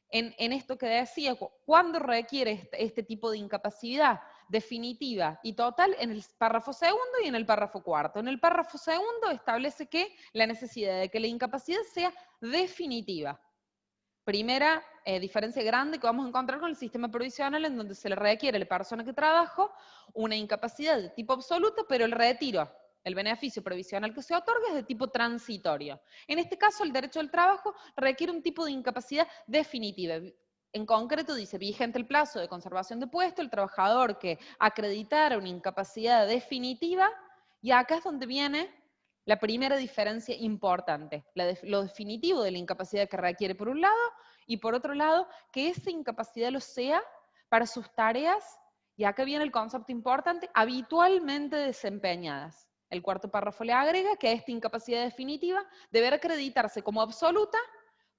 en esto que decía, cuándo requiere este tipo de incapacidad definitiva y total, en el párrafo segundo y en el párrafo cuarto. En el párrafo segundo establece que la necesidad de que la incapacidad sea definitiva. primera diferencia grande que vamos a encontrar con el sistema provisional, en donde se le requiere a la persona que trabajó una incapacidad de tipo absoluto, pero el retiro, el beneficio provisional que se otorga es de tipo transitorio. En este caso, el derecho al trabajo requiere un tipo de incapacidad definitiva. En concreto dice, vigente el plazo de conservación de puesto, el trabajador que acreditara una incapacidad definitiva, y acá es donde viene la primera diferencia importante, lo definitivo de la incapacidad que requiere por un lado, y por otro lado, que esa incapacidad lo sea para sus tareas, y acá viene el concepto importante, habitualmente desempeñadas. El cuarto párrafo le agrega que esta incapacidad definitiva deberá acreditarse como absoluta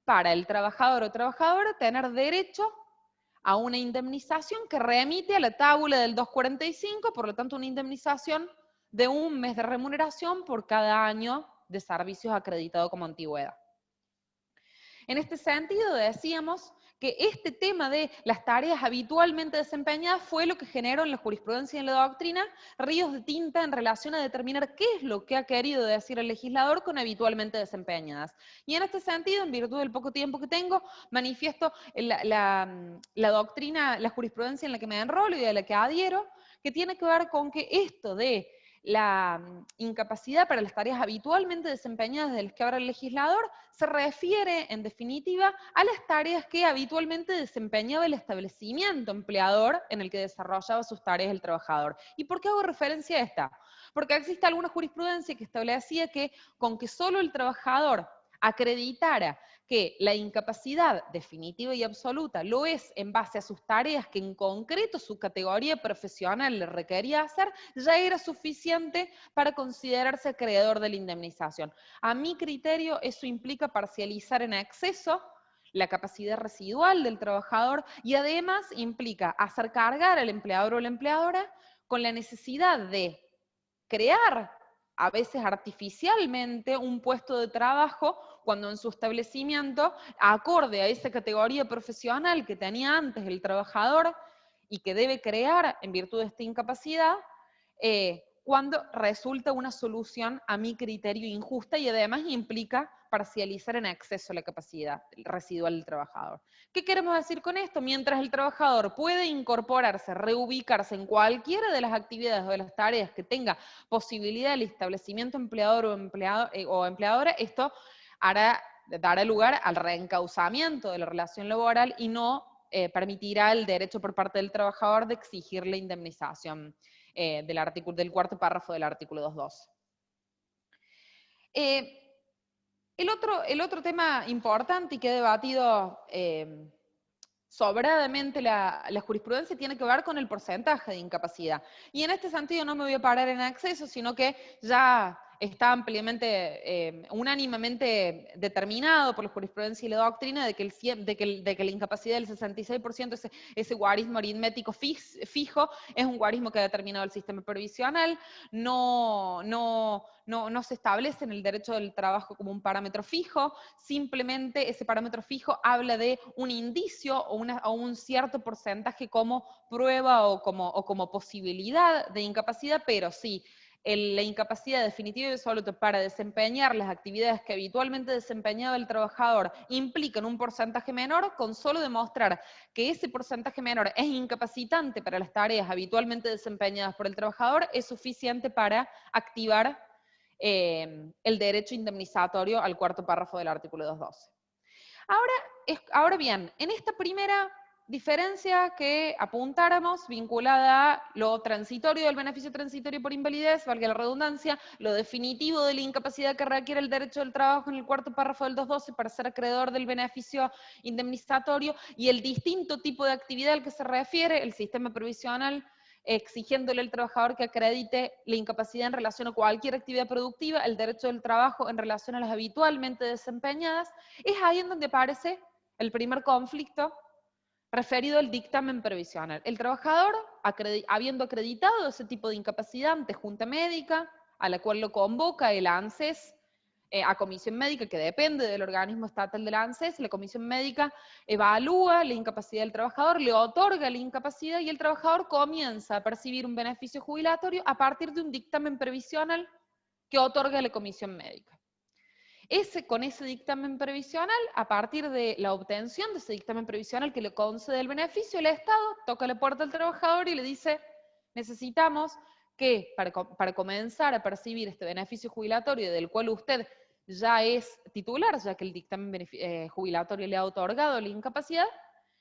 para el trabajador o trabajadora tener derecho a una indemnización que remite a la tabla del 245, por lo tanto una indemnización de un mes de remuneración por cada año de servicios acreditado como antigüedad. En este sentido, decíamos que este tema de las tareas habitualmente desempeñadas fue lo que generó en la jurisprudencia y en la doctrina ríos de tinta en relación a determinar qué es lo que ha querido decir el legislador con habitualmente desempeñadas. Y en este sentido, en virtud del poco tiempo que tengo, manifiesto la doctrina, la jurisprudencia en la que me enrolo y a la que adhiero, que tiene que ver con que esto de la incapacidad para las tareas habitualmente desempeñadas de las que habla el legislador se refiere, en definitiva, a las tareas que habitualmente desempeñaba el establecimiento empleador en el que desarrollaba sus tareas el trabajador. ¿Y por qué hago referencia a esta? Porque existe alguna jurisprudencia que establecía que con que solo el trabajador acreditara que la incapacidad definitiva y absoluta lo es en base a sus tareas que en concreto su categoría profesional le requería hacer, ya era suficiente para considerarse acreedor de la indemnización. A mi criterio, eso implica parcializar en exceso la capacidad residual del trabajador y además implica hacer cargar al empleador o la empleadora con la necesidad de crear a veces artificialmente un puesto de trabajo cuando en su establecimiento, acorde a esa categoría profesional que tenía antes el trabajador y que debe crear en virtud de esta incapacidad, cuando resulta una solución a mi criterio injusta y además implica parcializar en exceso la capacidad residual del trabajador. ¿Qué queremos decir con esto? Mientras el trabajador puede incorporarse, reubicarse en cualquiera de las actividades o de las tareas que tenga posibilidad del establecimiento empleador o empleadora, esto dará lugar al reencauzamiento de la relación laboral y no permitirá el derecho por parte del trabajador de exigir la indemnización del cuarto párrafo del artículo 2.2. El otro tema importante y que he debatido sobradamente la jurisprudencia tiene que ver con el porcentaje de incapacidad. Y en este sentido no me voy a parar en exceso, sino que ya está ampliamente, unánimemente determinado por la jurisprudencia y la doctrina de que la incapacidad del 66%, ese guarismo aritmético fijo, es un guarismo que ha determinado el sistema previsional, no se establece en el derecho del trabajo como un parámetro fijo, simplemente ese parámetro fijo habla de un indicio o un cierto porcentaje como prueba o como posibilidad de incapacidad, pero sí, la incapacidad definitiva y absoluta para desempeñar las actividades que habitualmente desempeñaba el trabajador implican un porcentaje menor, con solo demostrar que ese porcentaje menor es incapacitante para las tareas habitualmente desempeñadas por el trabajador, es suficiente para activar el derecho indemnizatorio al cuarto párrafo del artículo 212. Ahora bien, en esta primera diferencia que apuntáramos, vinculada a lo transitorio del beneficio transitorio por invalidez, valga la redundancia, lo definitivo de la incapacidad que requiere el derecho del trabajo en el cuarto párrafo del 212 para ser acreedor del beneficio indemnizatorio, y el distinto tipo de actividad al que se refiere, el sistema previsional, exigiéndole al trabajador que acredite la incapacidad en relación a cualquier actividad productiva, el derecho del trabajo en relación a las habitualmente desempeñadas, es ahí en donde aparece el primer conflicto referido al dictamen previsional. El trabajador, habiendo acreditado ese tipo de incapacidad ante junta médica, a la cual lo convoca el ANSES, a comisión médica, que depende del organismo estatal de la ANSES, la comisión médica evalúa la incapacidad del trabajador, le otorga la incapacidad y el trabajador comienza a percibir un beneficio jubilatorio a partir de un dictamen previsional que otorga la comisión médica. Con ese dictamen previsional, a partir de la obtención de ese dictamen previsional que le concede el beneficio, el Estado toca la puerta al trabajador y le dice, necesitamos que para comenzar a percibir este beneficio jubilatorio del cual usted ya es titular, ya que el dictamen jubilatorio le ha otorgado la incapacidad,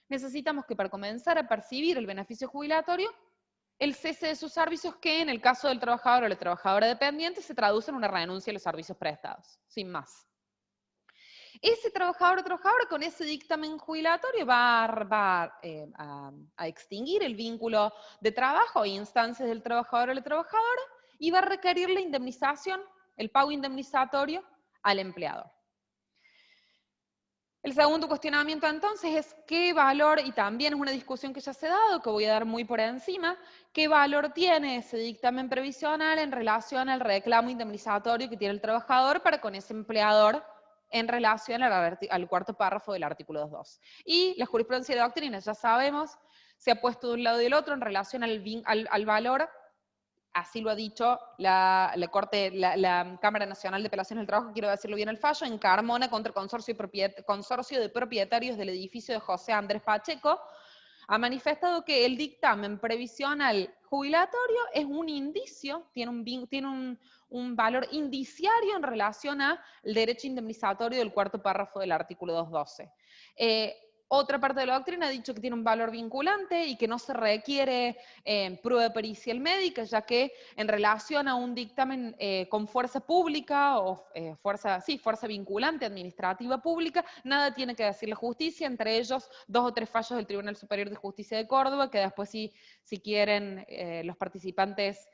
necesitamos que para comenzar a percibir el beneficio jubilatorio, el cese de sus servicios, que en el caso del trabajador o la trabajadora dependiente se traduce en una renuncia a los servicios prestados, sin más. Ese trabajador o trabajadora con ese dictamen jubilatorio va a extinguir el vínculo de trabajo e instancias del trabajador o la trabajadora y va a requerir la indemnización, el pago indemnizatorio al empleador. El segundo cuestionamiento entonces es qué valor, y también es una discusión que ya se ha dado, que voy a dar muy por encima, qué valor tiene ese dictamen previsional en relación al reclamo indemnizatorio que tiene el trabajador para con ese empleador en relación al cuarto párrafo del artículo 2.2. Y la jurisprudencia de doctrina, ya sabemos, se ha puesto de un lado y del otro en relación al valor. Así lo ha dicho la Cámara Nacional de Apelaciones del Trabajo, quiero decirlo bien el fallo, en Carmona contra el Consorcio de Propietarios del Edificio de José Andrés Pacheco, ha manifestado que el dictamen previsional jubilatorio es un indicio, tiene un valor indiciario en relación al derecho indemnizatorio del cuarto párrafo del artículo 212. Otra parte de la doctrina ha dicho que tiene un valor vinculante y que no se requiere prueba pericial médica, ya que en relación a un dictamen con fuerza pública o fuerza vinculante administrativa pública, nada tiene que decir la justicia, entre ellos 2 o 3 fallos del Tribunal Superior de Justicia de Córdoba, que después si quieren los participantes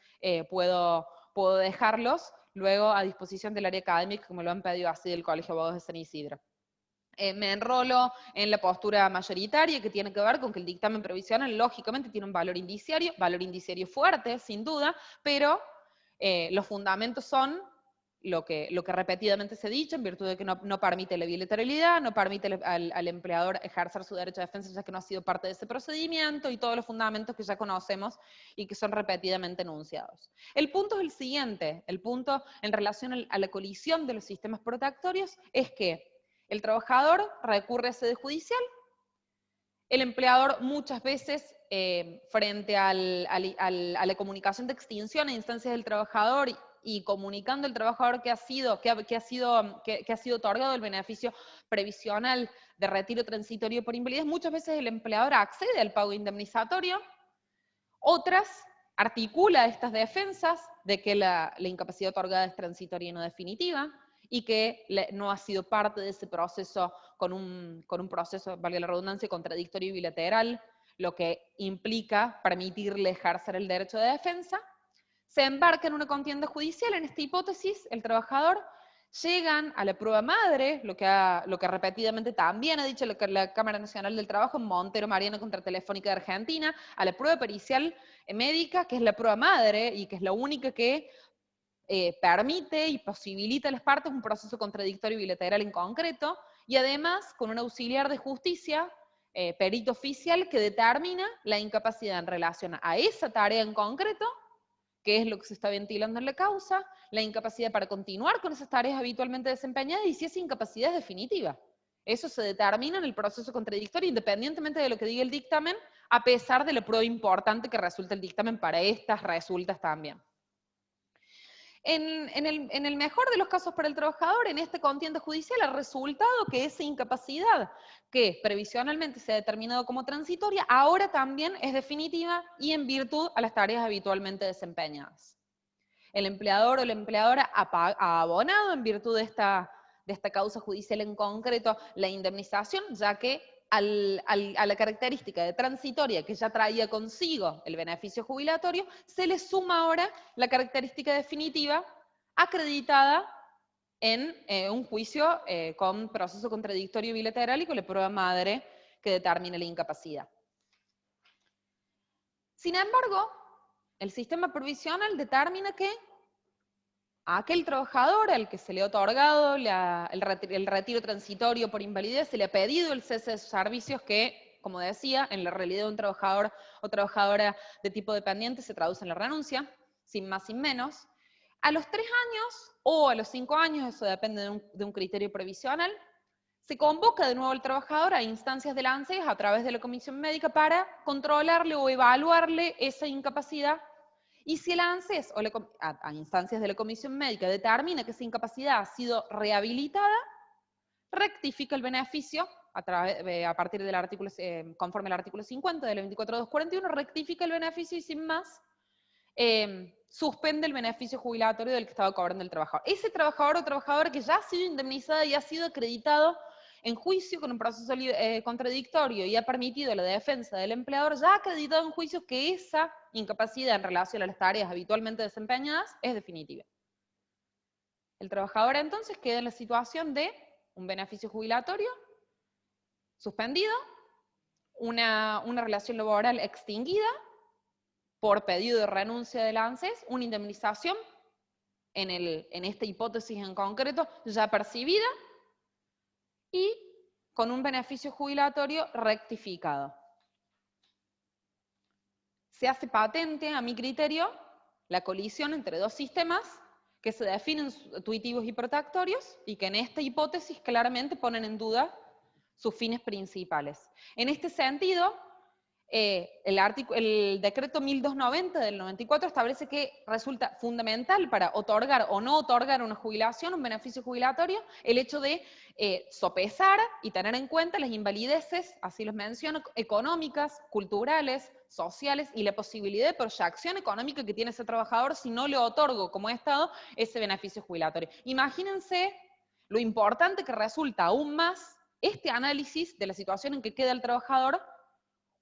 puedo dejarlos luego a disposición del área académica, como lo han pedido así del Colegio de Abogados de San Isidro. Me enrolo en la postura mayoritaria que tiene que ver con que el dictamen previsional lógicamente tiene un valor indiciario fuerte, sin duda, pero los fundamentos son lo que repetidamente se ha dicho, en virtud de que no permite la bilateralidad, no permite al empleador ejercer su derecho de defensa ya que no ha sido parte de ese procedimiento, y todos los fundamentos que ya conocemos y que son repetidamente enunciados. El punto es el siguiente, el punto en relación a la colisión de los sistemas protectorios es que el trabajador recurre a sede judicial, el empleador muchas veces, frente a la comunicación de extinción a instancias del trabajador y comunicando al trabajador que ha sido otorgado el beneficio previsional de retiro transitorio por invalidez, muchas veces el empleador accede al pago indemnizatorio, otras articula estas defensas de que la incapacidad otorgada es transitoria y no definitiva, y que no ha sido parte de ese proceso con un proceso, valga la redundancia, contradictorio y bilateral, lo que implica permitirle ejercer el derecho de defensa. Se embarca en una contienda judicial. En esta hipótesis, el trabajador llegan a la prueba madre, lo que repetidamente también ha dicho la Cámara Nacional del Trabajo en Montero Mariano contra Telefónica de Argentina, a la prueba pericial médica, que es la prueba madre y que es la única que permite y posibilita a las partes un proceso contradictorio y bilateral en concreto, y además con un auxiliar de justicia, perito oficial, que determina la incapacidad en relación a esa tarea en concreto, que es lo que se está ventilando en la causa, la incapacidad para continuar con esas tareas habitualmente desempeñadas, y si esa incapacidad es definitiva. Eso se determina en el proceso contradictorio, independientemente de lo que diga el dictamen, a pesar de la prueba importante que resulta el dictamen para estas resultas también. En el mejor de los casos para el trabajador, en esta contienda judicial, ha resultado que esa incapacidad que previsionalmente se ha determinado como transitoria, ahora también es definitiva y en virtud a las tareas habitualmente desempeñadas. El empleador o la empleadora ha abonado en virtud de esta causa judicial en concreto la indemnización, ya que a la característica de transitoria que ya traía consigo el beneficio jubilatorio, se le suma ahora la característica definitiva acreditada en un juicio con proceso contradictorio bilateral y con la prueba madre que determine la incapacidad. Sin embargo, el sistema provisional determina que a aquel trabajador al que se le ha otorgado el retiro transitorio por invalidez, se le ha pedido el cese de sus servicios que, como decía, en la realidad de un trabajador o trabajadora de tipo dependiente se traduce en la renuncia, sin más sin menos. A los 3 años o a los 5 años, eso depende de un criterio previsional, se convoca de nuevo al trabajador a instancias del ANSES a través de la comisión médica para controlarle o evaluarle esa incapacidad. Y si el ANSES o a instancias de la comisión médica determina que esa incapacidad ha sido rehabilitada, rectifica el beneficio a partir del artículo, conforme al artículo 50 de la 24.241, rectifica el beneficio y sin más suspende el beneficio jubilatorio del que estaba cobrando el trabajador. Ese trabajador o trabajadora que ya ha sido indemnizado y ha sido acreditado en juicio con un proceso contradictorio y ha permitido la defensa del empleador, ya ha acreditado en juicio que esa incapacidad en relación a las tareas habitualmente desempeñadas es definitiva. El trabajador entonces queda en la situación de un beneficio jubilatorio suspendido, una relación laboral extinguida por pedido de renuncia del ANSES, una indemnización, en esta hipótesis en concreto, ya percibida, y con un beneficio jubilatorio rectificado. Se hace patente, a mi criterio, la colisión entre dos sistemas que se definen tuitivos y protectorios y que en esta hipótesis claramente ponen en duda sus fines principales. En este sentido, el decreto 1290 del 94 establece que resulta fundamental para otorgar o no otorgar una jubilación, un beneficio jubilatorio, el hecho de sopesar y tener en cuenta las invalideces, así los menciono, económicas, culturales, sociales y la posibilidad de proyección económica que tiene ese trabajador si no le otorgo como Estado ese beneficio jubilatorio. Imagínense lo importante que resulta aún más este análisis de la situación en que queda el trabajador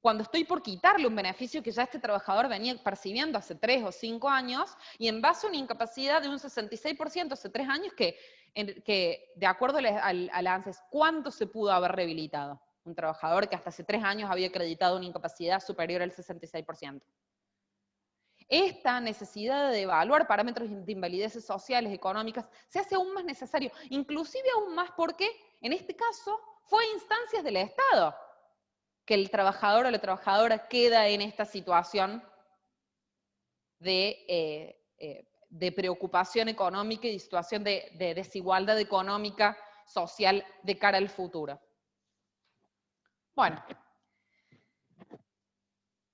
cuando estoy por quitarle un beneficio que ya este trabajador venía percibiendo hace 3 o 5 años, y en base a una incapacidad de un 66% hace 3 años, que de acuerdo al ANSES, ¿cuánto se pudo haber rehabilitado? Un trabajador que hasta hace 3 años había acreditado una incapacidad superior al 66%. Esta necesidad de evaluar parámetros de invalideces sociales, económicas, se hace aún más necesario, inclusive aún más porque, en este caso, fue a instancias del Estado que el trabajador o la trabajadora queda en esta situación de preocupación económica y de situación de desigualdad económica, social, de cara al futuro. Bueno,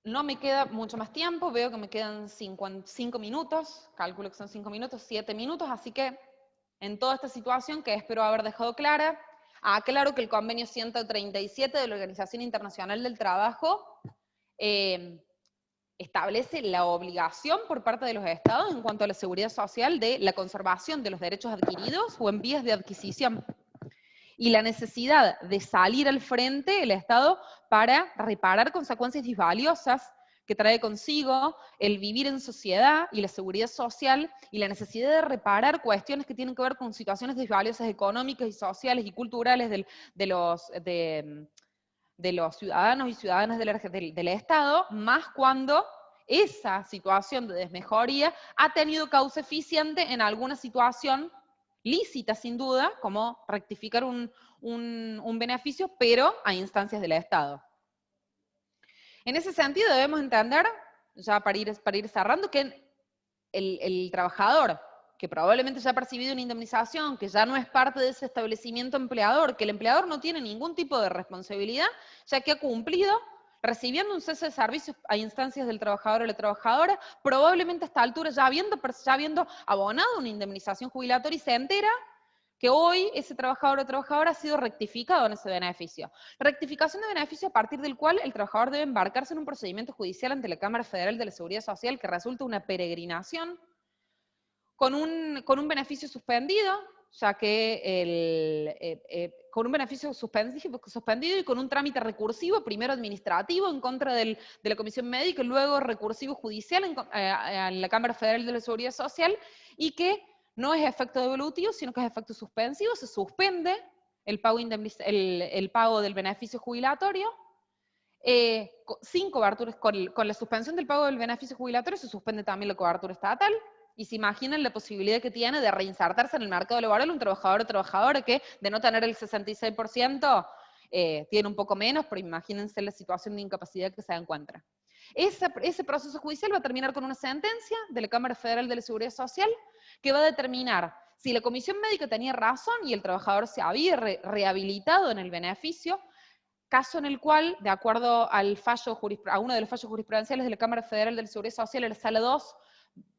no me queda mucho más tiempo, veo que me quedan 5 minutos, calculo que son 5 minutos, 7 minutos, así que en toda esta situación que espero haber dejado clara, aclaro que el convenio 137 de la Organización Internacional del Trabajo establece la obligación por parte de los estados en cuanto a la seguridad social de la conservación de los derechos adquiridos o en vías de adquisición, y la necesidad de salir al frente el Estado para reparar consecuencias disvaliosas que trae consigo el vivir en sociedad y la seguridad social, y la necesidad de reparar cuestiones que tienen que ver con situaciones disvaliosas económicas y sociales y culturales de los ciudadanos y ciudadanas del Estado, más cuando esa situación de desmejoría ha tenido causa eficiente en alguna situación lícita, sin duda, como rectificar un beneficio, pero a instancias del Estado. En ese sentido debemos entender, ya para ir cerrando, que el trabajador que probablemente ya ha percibido una indemnización, que ya no es parte de ese establecimiento empleador, que el empleador no tiene ningún tipo de responsabilidad, ya que ha cumplido recibiendo un cese de servicios a instancias del trabajador o la trabajadora, probablemente a esta altura ya habiendo abonado una indemnización jubilatoria, y se entera que hoy ese trabajador o trabajadora ha sido rectificado en ese beneficio. Rectificación de beneficio a partir del cual el trabajador debe embarcarse en un procedimiento judicial ante la Cámara Federal de la Seguridad Social que resulta una peregrinación con un beneficio suspendido, ya que con un beneficio suspendido y con un trámite recursivo, primero administrativo en contra de la Comisión Médica, y luego recursivo judicial en la Cámara Federal de la Seguridad Social, y que no es efecto devolutivo, sino que es efecto suspensivo. Se suspende el pago del beneficio jubilatorio, sin coberturas. Con la suspensión del pago del beneficio jubilatorio se suspende también la cobertura estatal, y se imaginan la posibilidad que tiene de reinsertarse en el mercado laboral un trabajador o trabajadora que, de no tener el 66%, tiene un poco menos, pero imagínense la situación de incapacidad que se encuentra. Ese proceso judicial va a terminar con una sentencia de la Cámara Federal de la Seguridad Social que va a determinar si la comisión médica tenía razón y el trabajador se había rehabilitado en el beneficio, caso en el cual, de acuerdo al fallo, a uno de los fallos jurisprudenciales de la Cámara Federal de la Seguridad Social, en la Sala 2,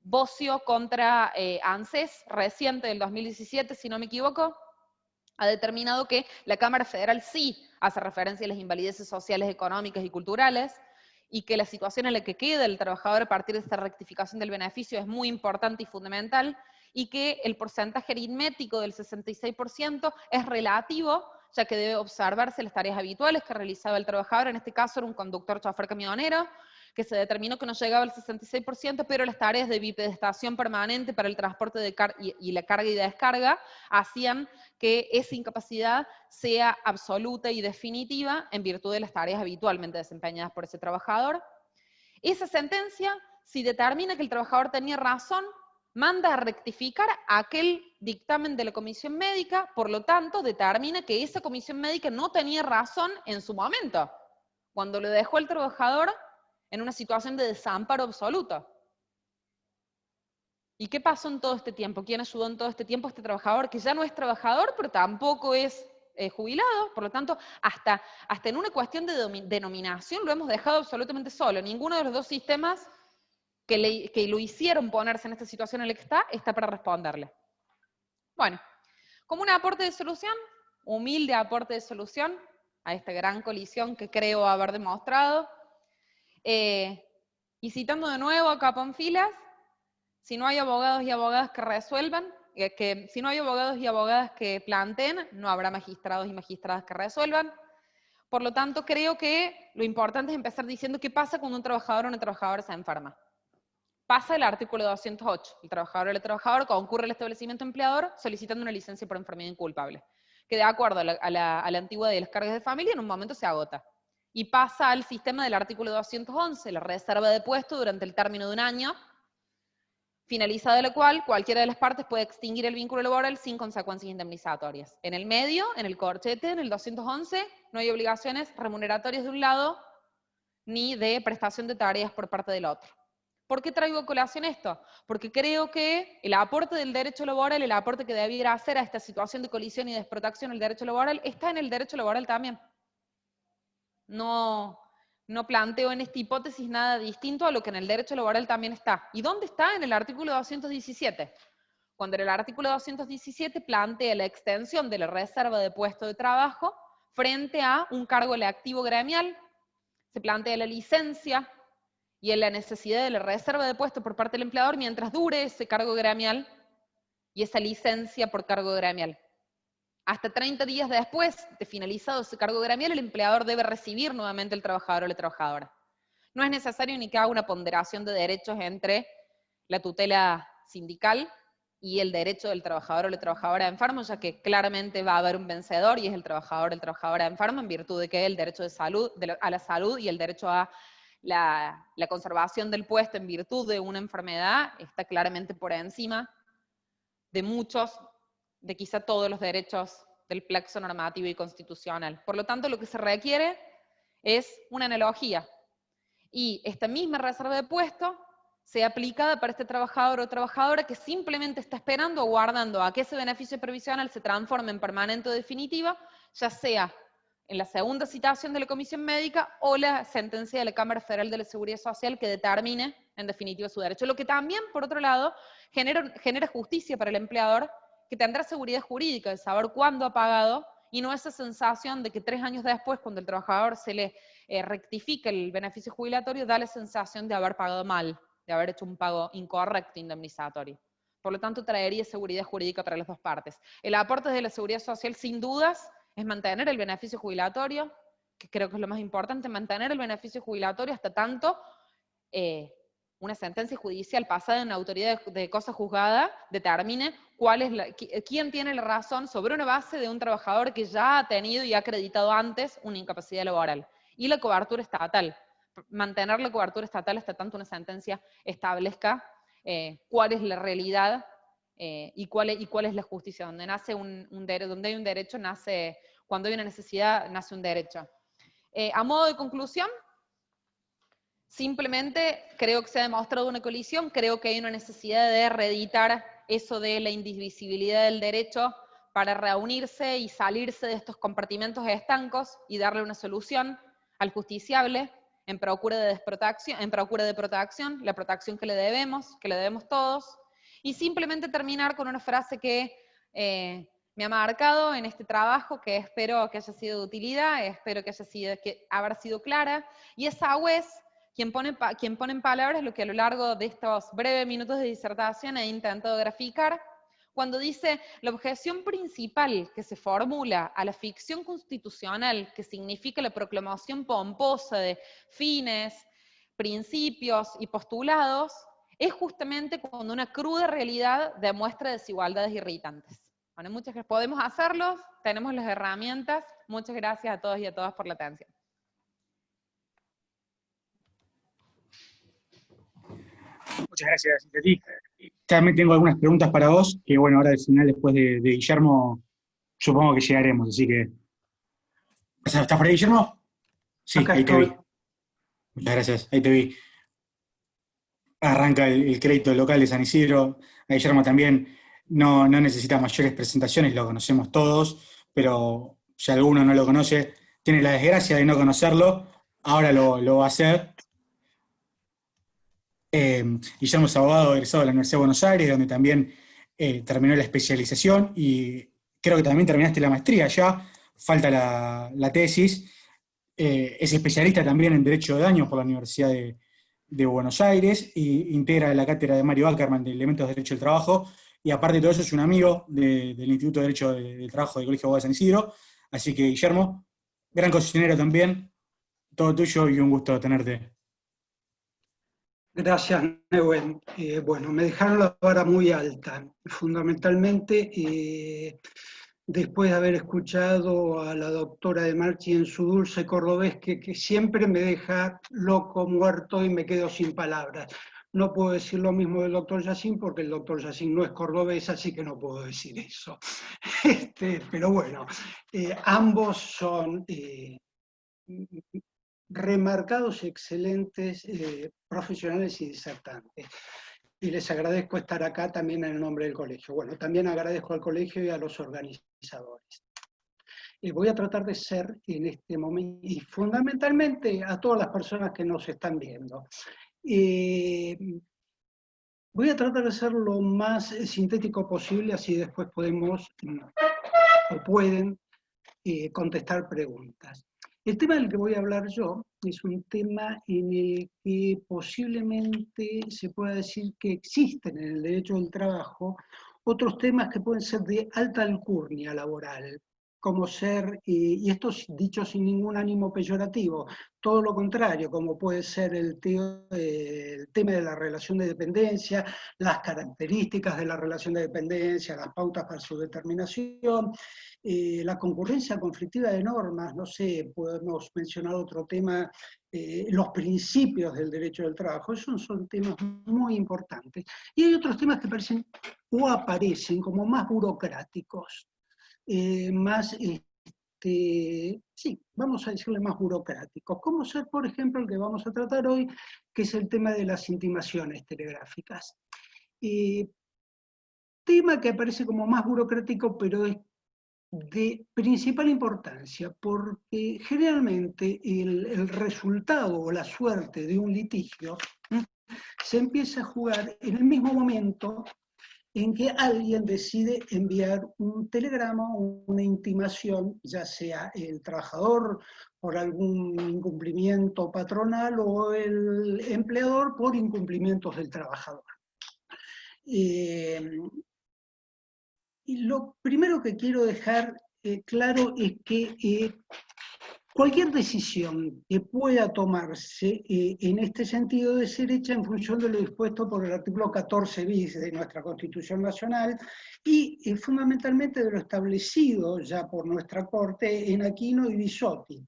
Bocio contra ANSES, reciente del 2017, si no me equivoco, ha determinado que la Cámara Federal sí hace referencia a las invalideces sociales, económicas y culturales, y que la situación en la que queda el trabajador a partir de esta rectificación del beneficio es muy importante y fundamental, y que el porcentaje aritmético del 66% es relativo, ya que debe observarse las tareas habituales que realizaba el trabajador, en este caso era un conductor chofer camionero, que se determinó que no llegaba al 66%, pero las tareas de bipedestación permanente para el transporte de y la carga y descarga hacían que esa incapacidad sea absoluta y definitiva en virtud de las tareas habitualmente desempeñadas por ese trabajador. Esa sentencia, si determina que el trabajador tenía razón, manda a rectificar aquel dictamen de la comisión médica, por lo tanto, determina que esa comisión médica no tenía razón en su momento, cuando lo dejó el trabajador en una situación de desamparo absoluto. ¿Y qué pasó en todo este tiempo? ¿Quién ayudó en todo este tiempo a este trabajador que ya no es trabajador, pero tampoco es jubilado? Por lo tanto, hasta en una cuestión de denominación lo hemos dejado absolutamente solo. Ninguno de los dos sistemas que lo hicieron ponerse en esta situación en la que está para responderle. Bueno, como un aporte de solución, humilde aporte de solución a esta gran colisión que creo haber demostrado, y citando de nuevo a Capón Filas, si no hay abogados y abogadas que resuelvan, si no hay abogados y abogadas que planteen, no habrá magistrados y magistradas que resuelvan. Por lo tanto, creo que lo importante es empezar diciendo qué pasa cuando un trabajador o una trabajadora se enferma. Pasa el artículo 208. El trabajador o la trabajadora concurre al establecimiento empleador solicitando una licencia por enfermedad inculpable, que de acuerdo a la antigüedad de las cargas de familia, en un momento se agota. Y pasa al sistema del artículo 211, la reserva de puesto durante el término de un año, finalizada la cual cualquiera de las partes puede extinguir el vínculo laboral sin consecuencias indemnizatorias. En el medio, en el corchete, en el 211, no hay obligaciones remuneratorias de un lado, ni de prestación de tareas por parte del otro. ¿Por qué traigo a colación esto? Porque creo que el aporte del derecho laboral, el aporte que debiera hacer a esta situación de colisión y desprotección del derecho laboral, está en el derecho laboral también. No planteo en esta hipótesis nada distinto a lo que en el derecho laboral también está. ¿Y dónde está? En el artículo 217. Cuando en el artículo 217 plantea la extensión de la reserva de puesto de trabajo frente a un cargo electivo gremial, se plantea la licencia y en la necesidad de la reserva de puesto por parte del empleador mientras dure ese cargo gremial y esa licencia por cargo gremial. Hasta 30 días después de finalizado ese cargo gremial, el empleador debe recibir nuevamente el trabajador o la trabajadora. No es necesario ni que haga una ponderación de derechos entre la tutela sindical y el derecho del trabajador o la trabajadora enfermo, ya que claramente va a haber un vencedor y es el trabajador o la trabajadora enferma, en virtud de que el derecho de salud, a la salud y el derecho a la conservación del puesto en virtud de una enfermedad está claramente por encima de muchos, de quizá todos los derechos del plexo normativo y constitucional. Por lo tanto, lo que se requiere es una analogía. Y esta misma reserva de puesto sea aplicada para este trabajador o trabajadora que simplemente está esperando o guardando a que ese beneficio previsional se transforme en permanente o definitiva, ya sea en la segunda citación de la comisión médica o la sentencia de la Cámara Federal de la Seguridad Social que determine en definitiva su derecho. Lo que también, por otro lado, genera justicia para el empleador, que tendrá seguridad jurídica de saber cuándo ha pagado y no esa sensación de que 3 años después, cuando el trabajador se le rectifica el beneficio jubilatorio, da la sensación de haber pagado mal, de haber hecho un pago incorrecto indemnizatorio. Por lo tanto, traería seguridad jurídica para las dos partes. El aporte de la seguridad social, sin dudas, es mantener el beneficio jubilatorio, que creo que es lo más importante, mantener el beneficio jubilatorio hasta tanto una sentencia judicial pasada en la autoridad de cosa juzgada determine quién tiene la razón sobre una base de un trabajador que ya ha tenido y ha acreditado antes una incapacidad laboral. Y la cobertura estatal. Mantener la cobertura estatal hasta tanto una sentencia establezca cuál es la realidad y cuál es la justicia. Donde nace donde hay un derecho, cuando hay una necesidad, nace un derecho. A modo de conclusión, Simplemente creo que se ha demostrado una colisión, creo que hay una necesidad de reeditar eso de la indivisibilidad del derecho para reunirse y salirse de estos compartimentos estancos y darle una solución al justiciable en procura de protección, la protección que le debemos todos, y simplemente terminar con una frase que me ha marcado en este trabajo, que espero que haya sido de utilidad, espero que haber sido clara, y es Sagüez quien pone en palabras lo que a lo largo de estos breves minutos de disertación he intentado graficar, cuando dice: la objeción principal que se formula a la ficción constitucional, que significa la proclamación pomposa de fines, principios y postulados, es justamente cuando una cruda realidad demuestra desigualdades irritantes. Bueno, muchas gracias. Podemos hacerlo, tenemos las herramientas. Muchas gracias a todos y a todas por la atención. Muchas gracias, Itatí. También tengo algunas preguntas para vos, que bueno, ahora al final, después de Guillermo, supongo que llegaremos, así que... ¿Estás por ahí, Guillermo? Sí, Acá ahí estoy. te vi. Muchas gracias, ahí te vi. Arranca el crédito local de San Isidro. A Guillermo también no necesita mayores presentaciones, lo conocemos todos, pero si alguno no lo conoce, tiene la desgracia de no conocerlo, ahora lo va a hacer. Guillermo es abogado egresado de la Universidad de Buenos Aires, donde también terminó la especialización y creo que también terminaste la maestría ya, falta la tesis. Es especialista también en Derecho de Daños por la Universidad de Buenos Aires e integra la cátedra de Mario Ackerman de Elementos de Derecho del Trabajo, y aparte de todo eso es un amigo del Instituto de Derecho del Trabajo del Colegio de Abogados de San Isidro. Así que, Guillermo, gran cocinero también, todo tuyo y un gusto tenerte. Gracias, Neuen. Bueno, me dejaron la vara muy alta. Fundamentalmente, después de haber escuchado a la doctora de Marchi en su dulce cordobés, que siempre me deja loco, muerto y me quedo sin palabras. No puedo decir lo mismo del doctor Yacín, porque el doctor Yacín no es cordobés, así que no puedo decir eso. Pero bueno, ambos son remarcados, excelentes profesionales y disertantes. Y les agradezco estar acá también en el nombre del colegio. Bueno, también agradezco al colegio y a los organizadores. Voy a tratar de ser en este momento, y fundamentalmente a todas las personas que nos están viendo, voy a tratar de ser lo más sintético posible, así después podemos o pueden contestar preguntas. El tema del que voy a hablar yo es un tema en el que posiblemente se pueda decir que existen en el derecho del trabajo otros temas que pueden ser de alta alcurnia laboral, como ser, y esto es dicho sin ningún ánimo peyorativo, todo lo contrario, como puede ser el tema de la relación de dependencia, las características de la relación de dependencia, las pautas para su determinación, la concurrencia conflictiva de normas, no sé, podemos mencionar otro tema, los principios del derecho del trabajo. Esos son temas muy importantes. Y hay otros temas que aparecen como más burocráticos, más, sí, vamos a decirle más burocráticos, como ser, por ejemplo, el que vamos a tratar hoy, que es el tema de las intimaciones telegráficas. Tema que aparece como más burocrático, pero es de principal importancia, porque generalmente el resultado o la suerte de un litigio se empieza a jugar en el mismo momento en que alguien decide enviar un telegrama o una intimación, ya sea el trabajador por algún incumplimiento patronal o el empleador por incumplimientos del trabajador. Y lo primero que quiero dejar claro es que cualquier decisión que pueda tomarse en este sentido debe ser hecha en función de lo dispuesto por el artículo 14 bis de nuestra Constitución Nacional y fundamentalmente de lo establecido ya por nuestra Corte en Aquino y Bisotti.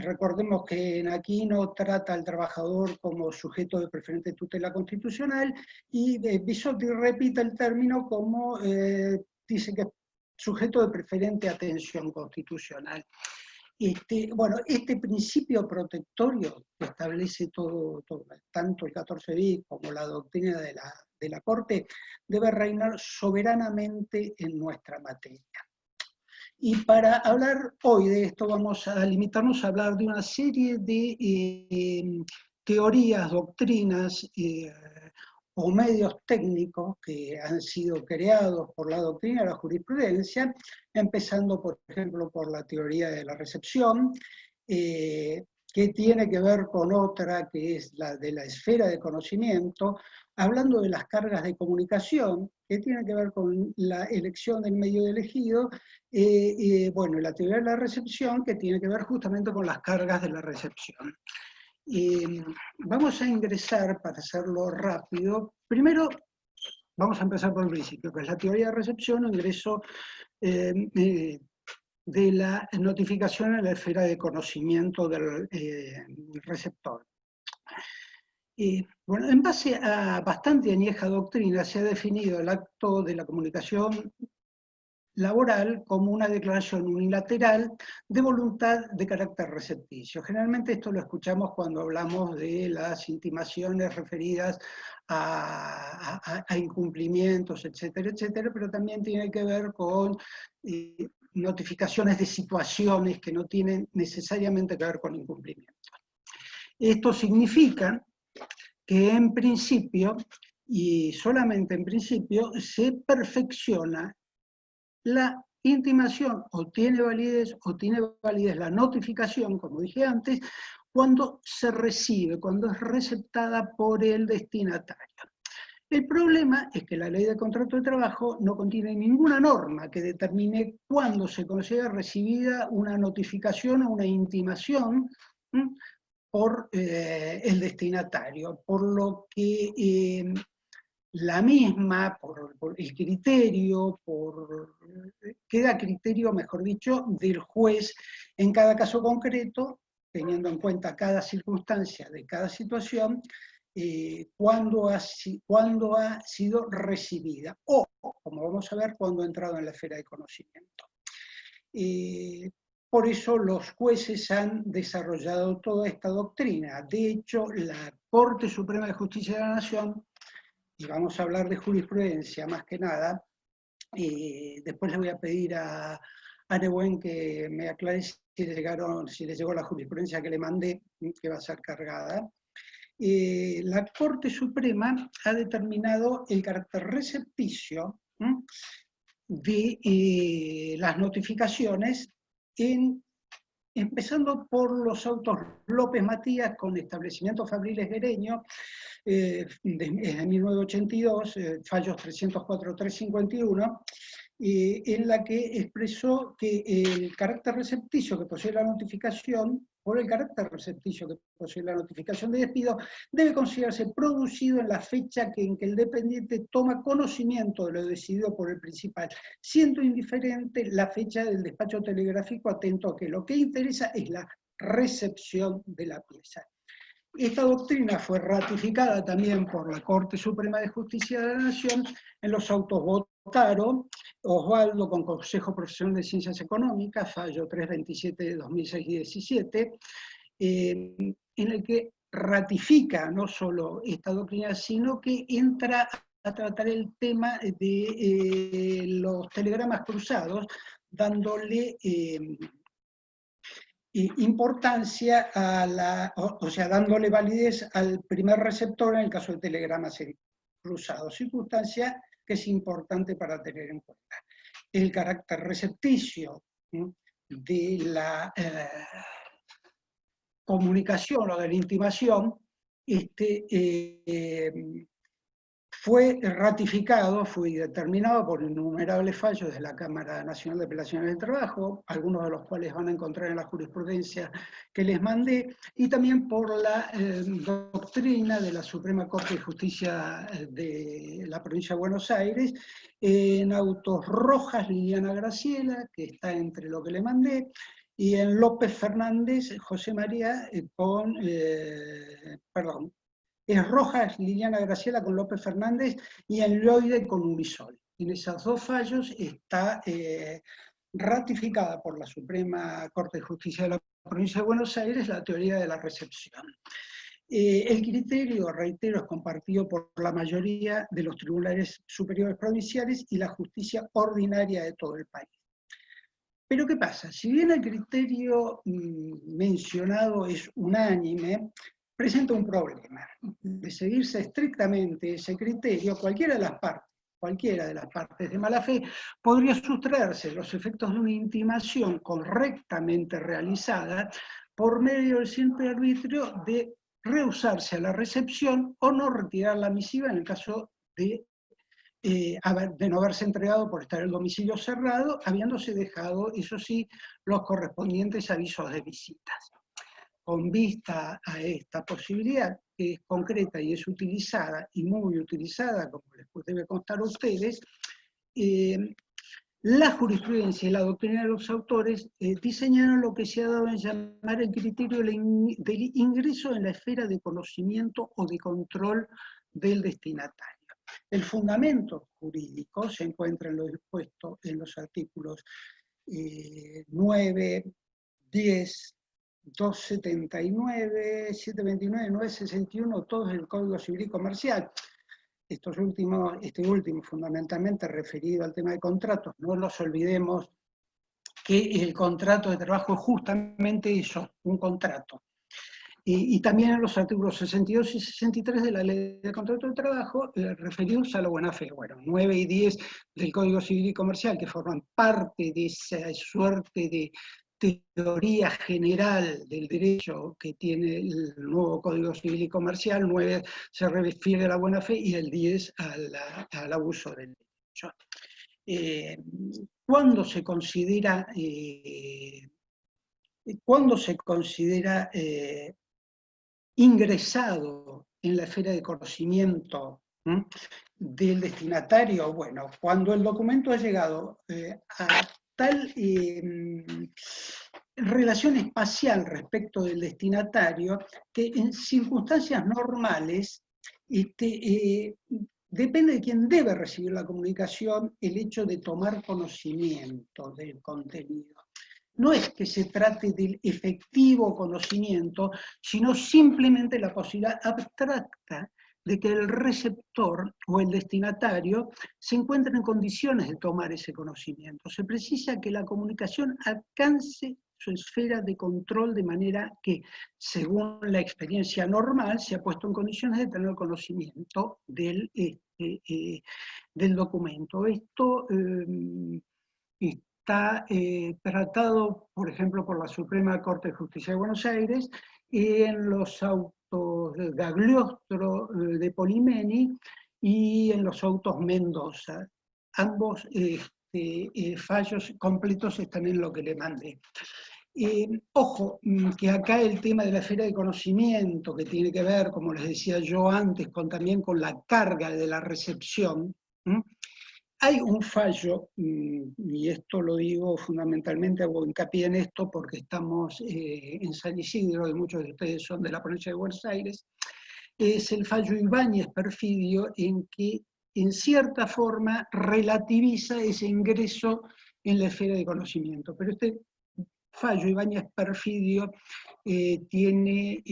Recordemos que en Aquino trata al trabajador como sujeto de preferente tutela constitucional y Bisotti repite el término como dice que es sujeto de preferente atención constitucional. Bueno, este principio protectorio que establece todo, tanto el 14 bis como la doctrina de la Corte, debe reinar soberanamente en nuestra materia. Y para hablar hoy de esto vamos a limitarnos a hablar de una serie de teorías, doctrinas o medios técnicos que han sido creados por la doctrina de la jurisprudencia, empezando, por ejemplo, por la teoría de la recepción, que tiene que ver con otra, que es la de la esfera de conocimiento, hablando de las cargas de comunicación, que tiene que ver con la elección del medio elegido, bueno, la teoría de la recepción, que tiene que ver justamente con las cargas de la recepción. Vamos a ingresar, para hacerlo rápido, primero vamos a empezar por el principio, que es la teoría de recepción, ingreso de la notificación en la esfera de conocimiento del receptor. Bueno, en base a bastante añeja doctrina se ha definido el acto de la comunicación laboral como una declaración unilateral de voluntad de carácter recepticio. Generalmente esto lo escuchamos cuando hablamos de las intimaciones referidas a incumplimientos, etcétera, etcétera, pero también tiene que ver con notificaciones de situaciones que no tienen necesariamente que ver con incumplimientos. Esto significa que en principio, y solamente en principio, se perfecciona la intimación o tiene validez la notificación, como dije antes, cuando se recibe, cuando es receptada por el destinatario. El problema es que la ley de contrato de trabajo no contiene ninguna norma que determine cuándo se considera recibida una notificación o una intimación por el destinatario, por lo que la misma, por el criterio, queda a criterio, mejor dicho, del juez en cada caso concreto, teniendo en cuenta cada circunstancia de cada situación, cuándo ha sido recibida, o, como vamos a ver, cuándo ha entrado en la esfera de conocimiento. Por eso los jueces han desarrollado toda esta doctrina. De hecho, la Corte Suprema de Justicia de la Nación, y vamos a hablar de jurisprudencia más que nada, después le voy a pedir a Nebuen que me aclare si le llegó la jurisprudencia que le mandé, que va a ser cargada. La Corte Suprema ha determinado el carácter recepticio de las notificaciones, empezando por los autos López Matías con establecimiento Fabriles Guereño, de 1982, fallos 304-351, en la que expresó que el carácter recepticio que posee la notificación, por el carácter recepticio que posee la notificación de despido, debe considerarse producido en la fecha en que el dependiente toma conocimiento de lo decidido por el principal, siendo indiferente la fecha del despacho telegráfico, atento a que lo que interesa es la recepción de la pieza. Esta doctrina fue ratificada también por la Corte Suprema de Justicia de la Nación en los autos Botaro, Osvaldo con Consejo Profesional de Ciencias Económicas, fallo 327 de 2006-17, en el que ratifica no solo esta doctrina, sino que entra a tratar el tema de los telegramas cruzados, dándole importancia dándole validez al primer receptor en el caso de telegramas cruzados, circunstancia que es importante para tener en cuenta. El carácter recepticio de la comunicación o de la intimación fue ratificado, fue determinado por innumerables fallos de la Cámara Nacional de Apelaciones del Trabajo, algunos de los cuales van a encontrar en la jurisprudencia que les mandé, y también por la doctrina de la Suprema Corte de Justicia de la Provincia de Buenos Aires, en autos Rojas, Liliana Graciela, que está entre lo que le mandé, y en López Fernández, José María, es Rojas, Liliana Graciela con López Fernández, y en Loide con Unisol. En esos dos fallos está ratificada por la Suprema Corte de Justicia de la Provincia de Buenos Aires, la teoría de la recepción. El criterio, reitero, es compartido por la mayoría de los tribunales superiores provinciales y la justicia ordinaria de todo el país. Pero ¿qué pasa? Si bien el criterio mencionado es unánime, presenta un problema. De seguirse estrictamente ese criterio, cualquiera de las partes de mala fe podría sustraerse los efectos de una intimación correctamente realizada por medio del simple arbitrio de rehusarse a la recepción o no retirar la misiva en el caso de no haberse entregado por estar el domicilio cerrado, habiéndose dejado, eso sí, los correspondientes avisos de visitas. Con vista a esta posibilidad, que es concreta y es utilizada, y muy utilizada, como les debe constar a ustedes, la jurisprudencia y la doctrina de los autores diseñaron lo que se ha dado en llamar el criterio del ingreso en la esfera de conocimiento o de control del destinatario. El fundamento jurídico se encuentra en lo dispuesto en los artículos 9, 10, 279, 729, 961, todos del Código Civil y Comercial. Este último fundamentalmente referido al tema de contratos. No nos olvidemos que el contrato de trabajo es justamente eso, un contrato. Y también en los artículos 62 y 63 de la Ley de Contrato de Trabajo, referidos a la buena fe. Bueno, 9 y 10 del Código Civil y Comercial, que forman parte de esa suerte de teoría general del derecho que tiene el nuevo Código Civil y Comercial. 9 se refiere a la buena fe y el 10 al abuso del derecho. ¿Cuándo se considera ingresado en la esfera de conocimiento del destinatario? Bueno, cuando el documento ha llegado a tal relación espacial respecto del destinatario que en circunstancias normales depende de quien debe recibir la comunicación el hecho de tomar conocimiento del contenido. No es que se trate del efectivo conocimiento, sino simplemente la posibilidad abstracta de que el receptor o el destinatario se encuentre en condiciones de tomar ese conocimiento. Se precisa que la comunicación alcance su esfera de control de manera que, según la experiencia normal, se ha puesto en condiciones de tener conocimiento del documento. Esto está tratado, por ejemplo, por la Suprema Corte de Justicia de Buenos Aires en los autos de Gagliostro de Polimeni y en los autos Mendoza. Ambos fallos completos están en lo que le mandé. Ojo, que acá el tema de la esfera de conocimiento, que tiene que ver, como les decía yo antes, también con la carga de la recepción. Hay un fallo, y esto lo digo fundamentalmente, hago hincapié en esto porque estamos en San Isidro, y muchos de ustedes son de la provincia de Buenos Aires, es el fallo Ibáñez Perfidio, en que en cierta forma relativiza ese ingreso en la esfera de conocimiento. Pero este fallo Ibáñez Perfidio tiene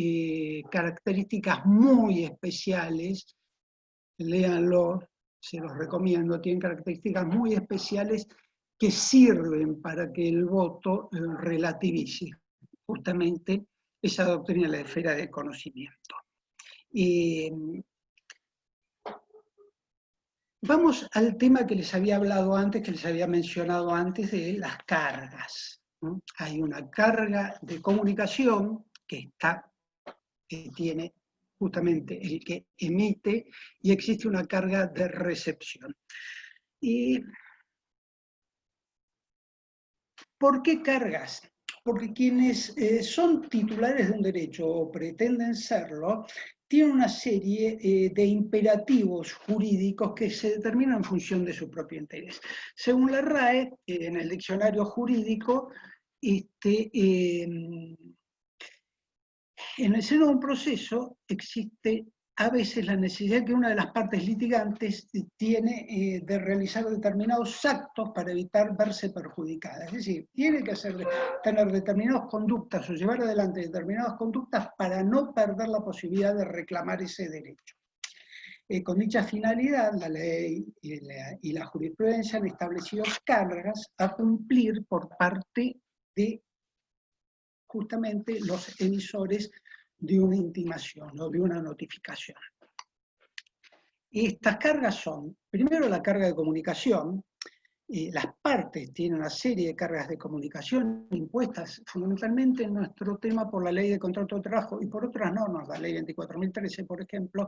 características muy especiales, léanlo, se los recomiendo, tienen características muy especiales que sirven para que el voto relativice justamente esa doctrina de la esfera de conocimiento. Vamos al tema que les había hablado antes, que les había mencionado antes, de las cargas. Hay una carga de comunicación que tiene justamente el que emite, y existe una carga de recepción. ¿Por qué cargas? Porque quienes son titulares de un derecho o pretenden serlo, tienen una serie de imperativos jurídicos que se determinan en función de su propio interés. Según la RAE, en el diccionario jurídico, en el seno de un proceso existe a veces la necesidad que una de las partes litigantes tiene de realizar determinados actos para evitar verse perjudicada. Es decir, tiene que tener determinadas conductas o llevar adelante determinadas conductas para no perder la posibilidad de reclamar ese derecho. Con dicha finalidad, la ley y la jurisprudencia han establecido cargas a cumplir por parte de justamente los emisores de una intimación o de una notificación. Estas cargas son, primero, la carga de comunicación. Las partes tienen una serie de cargas de comunicación impuestas fundamentalmente en nuestro tema por la Ley de Contrato de Trabajo y por otras normas, la Ley 24.013, por ejemplo,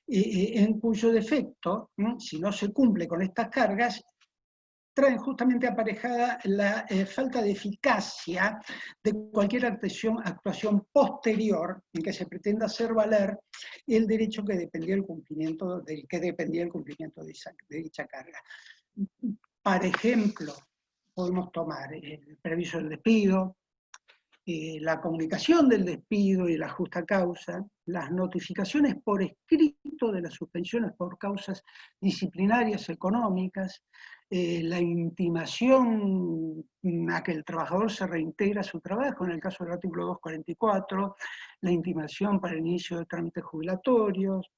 en cuyo defecto, si no se cumple con estas cargas, traen justamente aparejada la falta de eficacia de cualquier actuación posterior en que se pretenda hacer valer el derecho del que dependía el cumplimiento de dicha carga. Por ejemplo, podemos tomar el preaviso del despido, la comunicación del despido y la justa causa, las notificaciones por escrito de las suspensiones por causas disciplinarias económicas, la intimación a que el trabajador se reintegra a su trabajo, en el caso del artículo 244, la intimación para el inicio de trámites jubilatorios,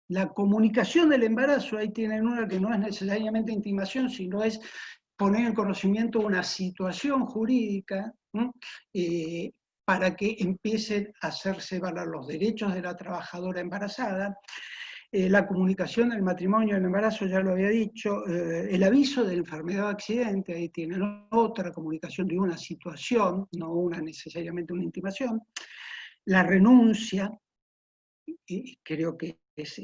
la comunicación del embarazo. Ahí tienen una que no es necesariamente intimación, sino es poner en conocimiento una situación jurídica para que empiecen a hacerse valer los derechos de la trabajadora embarazada. La comunicación del matrimonio del embarazo, ya lo había dicho, el aviso de enfermedad o accidente, ahí tienen otra comunicación de una situación, no necesariamente una intimación. La renuncia, creo que es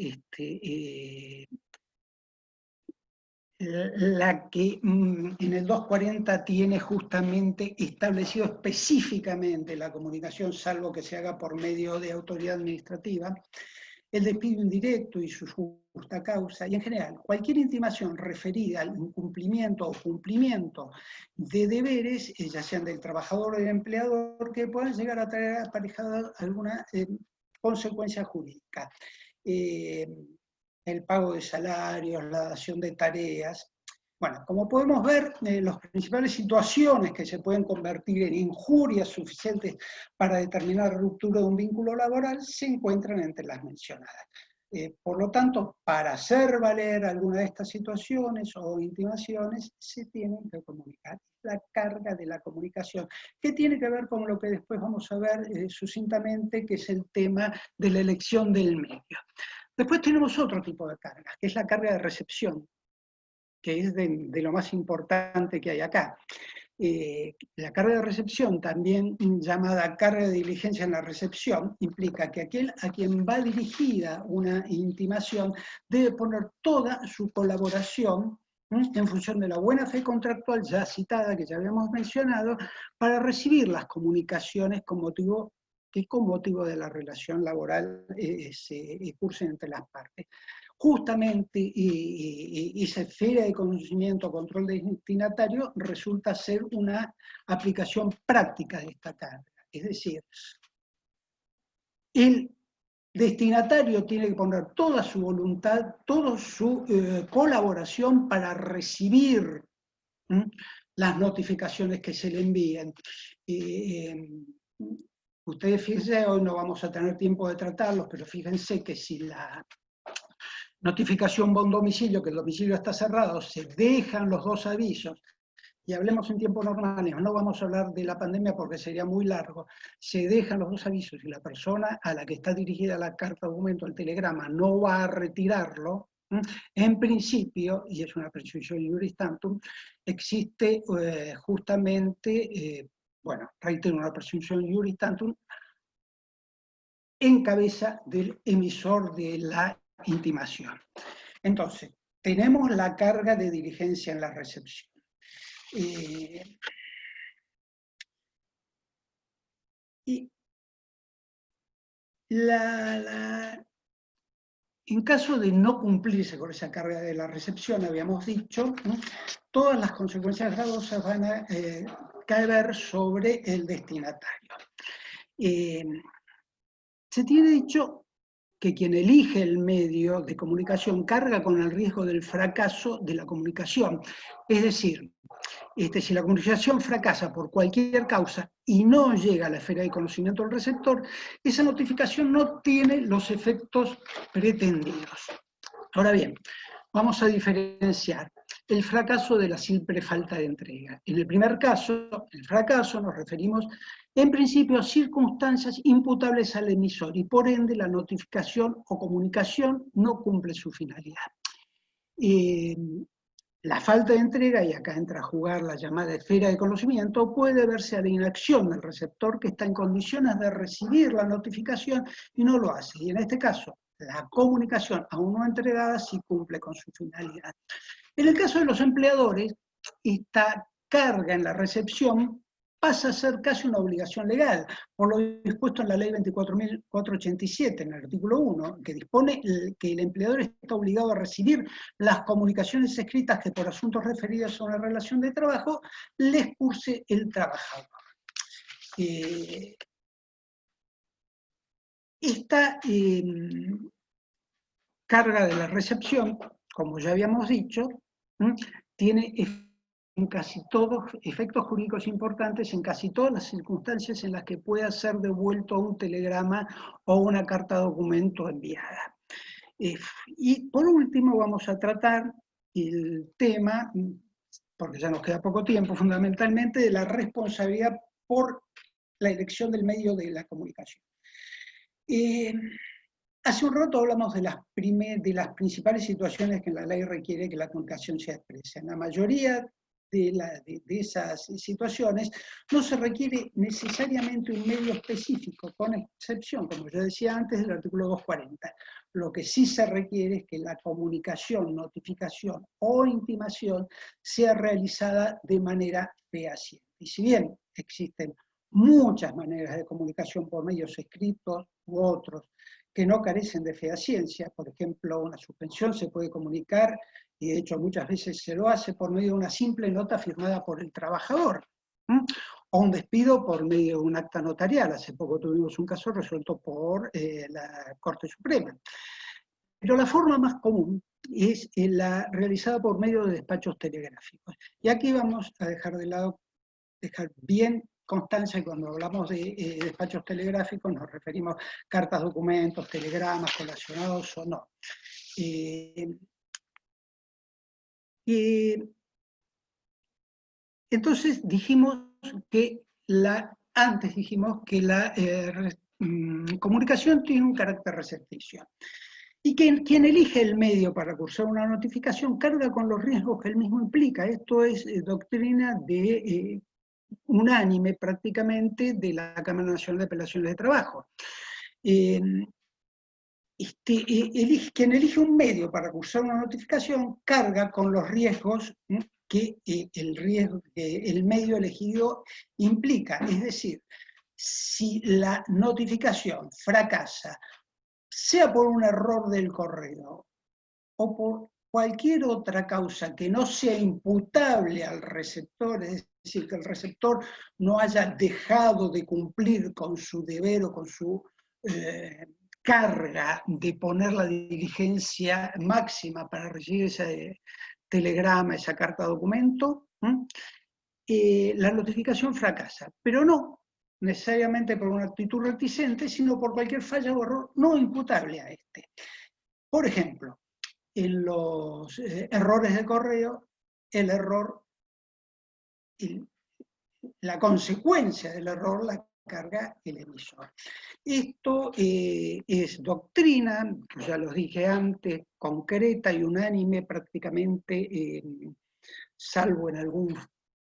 la que en el 240 tiene justamente establecido específicamente la comunicación, salvo que se haga por medio de autoridad administrativa, el despido indirecto y su justa causa, y en general, cualquier intimación referida al incumplimiento o cumplimiento de deberes, ya sean del trabajador o del empleador, que puedan llegar a traer aparejada alguna consecuencia jurídica. El pago de salarios, la dación de tareas. Bueno, como podemos ver, las principales situaciones que se pueden convertir en injurias suficientes para determinar la ruptura de un vínculo laboral se encuentran entre las mencionadas. Por lo tanto, para hacer valer alguna de estas situaciones o intimaciones, se tienen que comunicar. La carga de la comunicación, que tiene que ver con lo que después vamos a ver sucintamente, que es el tema de la elección del medio. Después tenemos otro tipo de cargas, que es la carga de recepción, que es de lo más importante que hay acá. La carga de recepción, también llamada carga de diligencia en la recepción, implica que aquel a quien va dirigida una intimación debe poner toda su colaboración en función de la buena fe contractual ya citada, que ya habíamos mencionado, para recibir las comunicaciones con motivo de la relación laboral se cursen entre las partes. Justamente esa esfera de conocimiento, control de destinatario, resulta ser una aplicación práctica de esta carga. Es decir, el destinatario tiene que poner toda su voluntad, toda su colaboración para recibir las notificaciones que se le envían. Ustedes fíjense, hoy no vamos a tener tiempo de tratarlos, pero fíjense que si la notificación va a un domicilio, que el domicilio está cerrado, se dejan los dos avisos, y hablemos en tiempos normales, no vamos a hablar de la pandemia porque sería muy largo, se dejan los dos avisos y la persona a la que está dirigida la carta documento, el telegrama, no va a retirarlo, en principio, y es una presunción iuris tantum, existe justamente, bueno, reitero, una presunción iuris tantum en cabeza del emisor de la intimación. Entonces, tenemos la carga de diligencia en la recepción. Y en caso de no cumplirse con esa carga de la recepción, habíamos dicho, todas las consecuencias gravosas van a caer sobre el destinatario. Se tiene dicho que quien elige el medio de comunicación carga con el riesgo del fracaso de la comunicación. Es decir, si la comunicación fracasa por cualquier causa y no llega a la esfera de conocimiento del receptor, esa notificación no tiene los efectos pretendidos. Ahora bien, vamos a diferenciar el fracaso de la simple falta de entrega. En el primer caso, el fracaso, nos referimos en principio a circunstancias imputables al emisor y por ende la notificación o comunicación no cumple su finalidad. La falta de entrega, y acá entra a jugar la llamada esfera de conocimiento, puede verse a la inacción del receptor que está en condiciones de recibir la notificación y no lo hace. Y en este caso, la comunicación aún no entregada sí cumple con su finalidad. En el caso de los empleadores, esta carga en la recepción pasa a ser casi una obligación legal, por lo dispuesto en la ley 24.487, en el artículo 1, que dispone que el empleador está obligado a recibir las comunicaciones escritas que por asuntos referidos a una relación de trabajo les curse el trabajador. Esta carga de la recepción, como ya habíamos dicho, tiene en casi todos efectos jurídicos importantes en casi todas las circunstancias en las que pueda ser devuelto un telegrama o una carta documento enviada. Y por último vamos a tratar el tema, porque ya nos queda poco tiempo, fundamentalmente de la responsabilidad por la elección del medio de la comunicación. Hace un rato hablamos de las principales situaciones que la ley requiere que la comunicación sea expresa. En la mayoría de esas situaciones no se requiere necesariamente un medio específico, con excepción, como yo decía antes, del artículo 240. Lo que sí se requiere es que la comunicación, notificación o intimación sea realizada de manera fehaciente. Y si bien existen muchas maneras de comunicación por medios escritos u otros que no carecen de fehaciencia, por ejemplo, una suspensión se puede comunicar, y de hecho muchas veces se lo hace por medio de una simple nota firmada por el trabajador, o un despido por medio de un acta notarial. Hace poco tuvimos un caso resuelto por la Corte Suprema. Pero la forma más común es la realizada por medio de despachos telegráficos. Y aquí vamos a dejar de lado, dejar bien constancia, cuando hablamos de despachos telegráficos nos referimos a cartas, documentos, telegramas, colacionados o no. Entonces dijimos que antes dijimos que la comunicación tiene un carácter recepticio. Y que quien elige el medio para cursar una notificación carga con los riesgos que él mismo implica. Esto es doctrina de unánime prácticamente de la Cámara Nacional de Apelaciones de Trabajo. Quien elige un medio para cursar una notificación carga con los riesgos que el medio elegido implica. Es decir, si la notificación fracasa, sea por un error del correo o por cualquier otra causa que no sea imputable al receptor, es decir, que el receptor no haya dejado de cumplir con su deber o con su carga de poner la diligencia máxima para recibir ese telegrama, esa carta documento, la notificación fracasa, pero no necesariamente por una actitud reticente, sino por cualquier falla o error no imputable a este. Por ejemplo, en los errores de correo, el error, la consecuencia del error la carga el emisor. Esto es doctrina, ya lo dije antes, concreta y unánime prácticamente, salvo en algún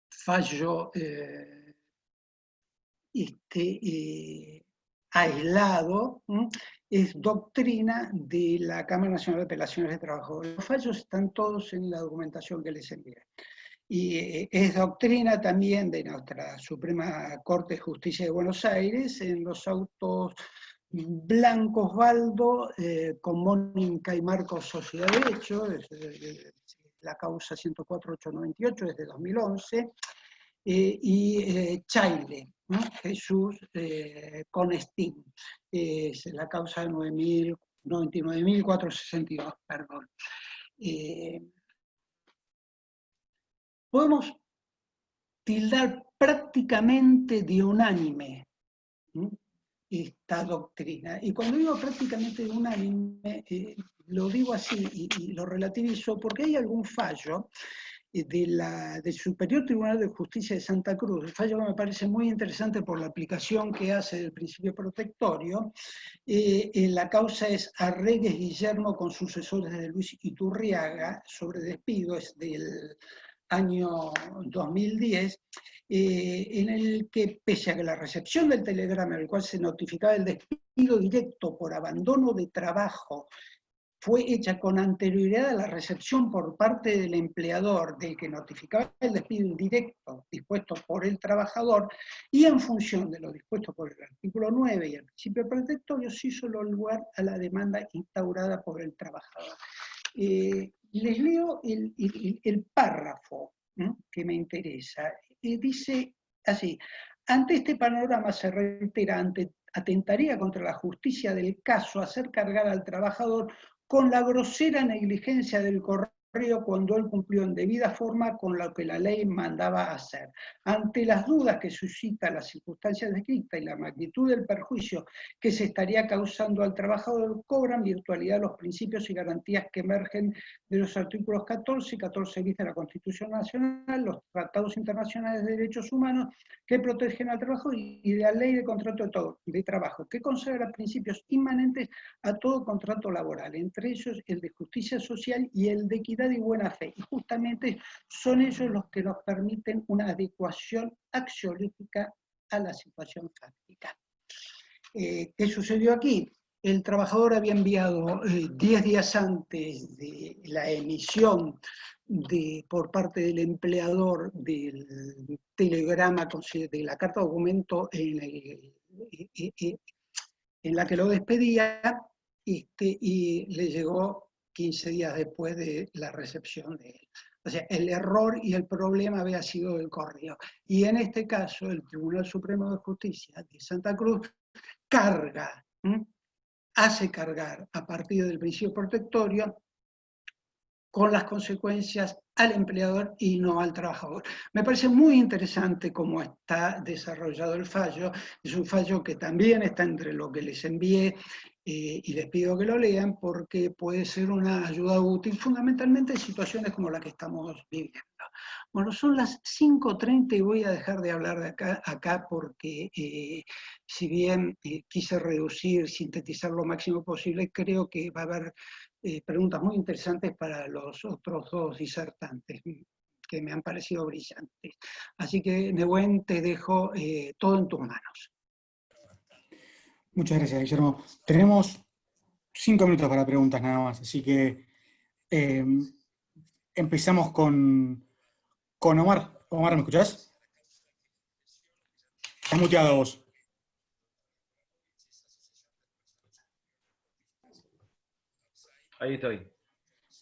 fallo aislado, es doctrina de la Cámara Nacional de Apelaciones de Trabajo. Los fallos están todos en la documentación que les envié. Y es doctrina también de nuestra Suprema Corte de Justicia de Buenos Aires, en los autos Blanco-Osvaldo, con Mónica y Marcos Sociedad de Derecho, la causa 104.898 desde 2011, y Chaile, ¿no? Jesús con Sting, es la causa 9.400 99.462, perdón. Podemos tildar prácticamente de unánime, ¿sí?, esta doctrina. Y cuando digo prácticamente de unánime, lo digo así y lo relativizo porque hay algún fallo del Superior Tribunal de Justicia de Santa Cruz, el fallo que me parece muy interesante por la aplicación que hace del principio protectorio. La causa es Arregues Guillermo con sucesores de Luis Iturriaga sobre despido, es del año 2010, en el que, pese a que la recepción del telegrama en el cual se notificaba el despido directo por abandono de trabajo fue hecha con anterioridad a la recepción por parte del empleador del que notificaba el despido indirecto dispuesto por el trabajador, y en función de lo dispuesto por el artículo 9 y el principio protectorio, se hizo lugar a la demanda instaurada por el trabajador. Les leo el párrafo, ¿no?, que me interesa. Dice así: ante este panorama se reitera, atentaría contra la justicia del caso hacer cargar al trabajador con la grosera negligencia del correo cuando él cumplió en debida forma con lo que la ley mandaba hacer. Ante las dudas que suscita las circunstancias descritas y la magnitud del perjuicio que se estaría causando al trabajador, cobran virtualidad los principios y garantías que emergen de los artículos 14 y 14 bis de la Constitución Nacional, los tratados internacionales de derechos humanos que protegen al trabajo y de la ley de contrato de trabajo, que consagra principios inmanentes a todo contrato laboral, entre ellos el de justicia social y el de equidad y buena fe. Y justamente son ellos los que nos permiten una adecuación axiológica a la situación fáctica. ¿Qué sucedió aquí? El trabajador había enviado 10 días antes de la emisión por parte del empleador del telegrama, de la carta documento en la que lo despedía, y le llegó 15 días después de la recepción de él. O sea, el error y el problema había sido el correo. Y en este caso, el Tribunal Supremo de Justicia de Santa Cruz carga, hace cargar a partir del principio protectorio con las consecuencias al empleador y no al trabajador. Me parece muy interesante cómo está desarrollado el fallo. Es un fallo que también está entre lo que les envié y les pido que lo lean porque puede ser una ayuda útil, fundamentalmente en situaciones como la que estamos viviendo. Bueno, son las 5:30 y voy a dejar de hablar de acá porque si bien quise reducir, sintetizar lo máximo posible, creo que va a haber preguntas muy interesantes para los otros dos disertantes que me han parecido brillantes. Así que, Nehuen, te dejo todo en tus manos. Muchas gracias, Guillermo. Tenemos 5 minutos para preguntas nada más, así que empezamos con Omar. Omar, ¿me escuchás? Estás muteado vos. Ahí estoy.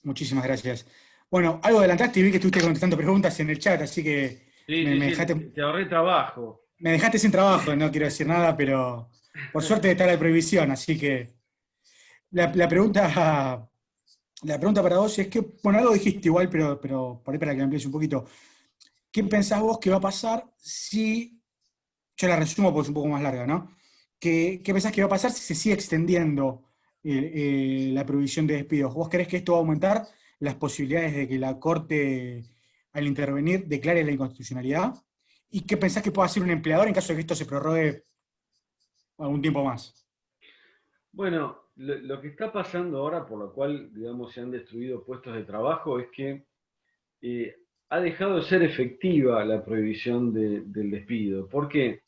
Muchísimas gracias. Bueno, algo adelantaste y vi que estuviste contestando preguntas en el chat, así que te ahorré trabajo. Me dejaste sin trabajo, no quiero decir nada, pero por suerte está la prohibición, así que la pregunta para vos es que, bueno, algo dijiste igual, pero por ahí para que me amplíes un poquito. ¿Qué pensás vos que va a pasar si, yo la resumo porque es un poco más larga, ¿no? ¿Qué pensás que va a pasar si se sigue extendiendo la prohibición de despidos? ¿Vos creés que esto va a aumentar las posibilidades de que la Corte, al intervenir, declare la inconstitucionalidad? ¿Y qué pensás que pueda hacer un empleador en caso de que esto se prorrogue algún tiempo más? Bueno, lo que está pasando ahora, por lo cual, digamos, se han destruido puestos de trabajo, es que ha dejado de ser efectiva la prohibición del despido. ¿Por qué?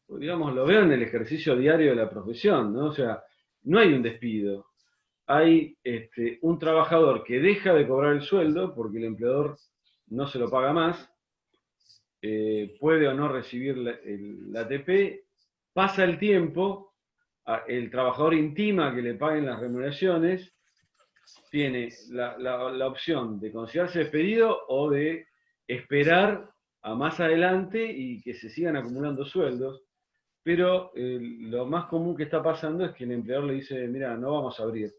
Pues, digamos, lo veo en el ejercicio diario de la profesión, ¿no? O sea, no hay un despido. Hay un trabajador que deja de cobrar el sueldo porque el empleador no se lo paga más, puede o no recibir la ATP, pasa el tiempo, el trabajador intima que le paguen las remuneraciones, tiene la opción de considerarse despedido o de esperar a más adelante y que se sigan acumulando sueldos. pero lo más común que está pasando es que el empleador le dice, mira, no vamos a abrir.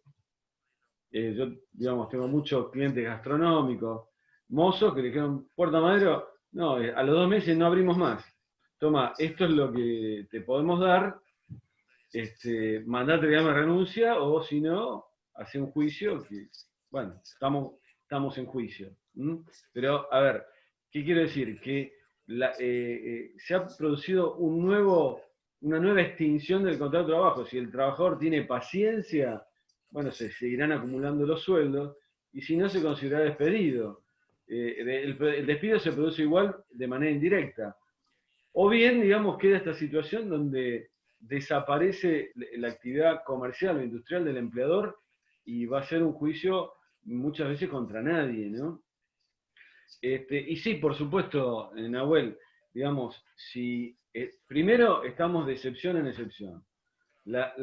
Yo, digamos, tengo muchos clientes gastronómicos, mozos que le dijeron, Puerto Madero, no, a los 2 meses no abrimos más. Toma, esto es lo que te podemos dar, mandate que me renuncia, o si no, hace un juicio, que, bueno, estamos en juicio. Pero, a ver, ¿qué quiero decir? Que se ha producido una nueva extinción del contrato de trabajo. Si el trabajador tiene paciencia, bueno, se seguirán acumulando los sueldos, y si no, se considerará despedido. El despido se produce igual de manera indirecta. O bien, digamos, queda esta situación donde desaparece la actividad comercial o industrial del empleador y va a ser un juicio muchas veces contra nadie, ¿no? Y sí, por supuesto, Nahuel, digamos, si primero estamos de excepción en excepción. La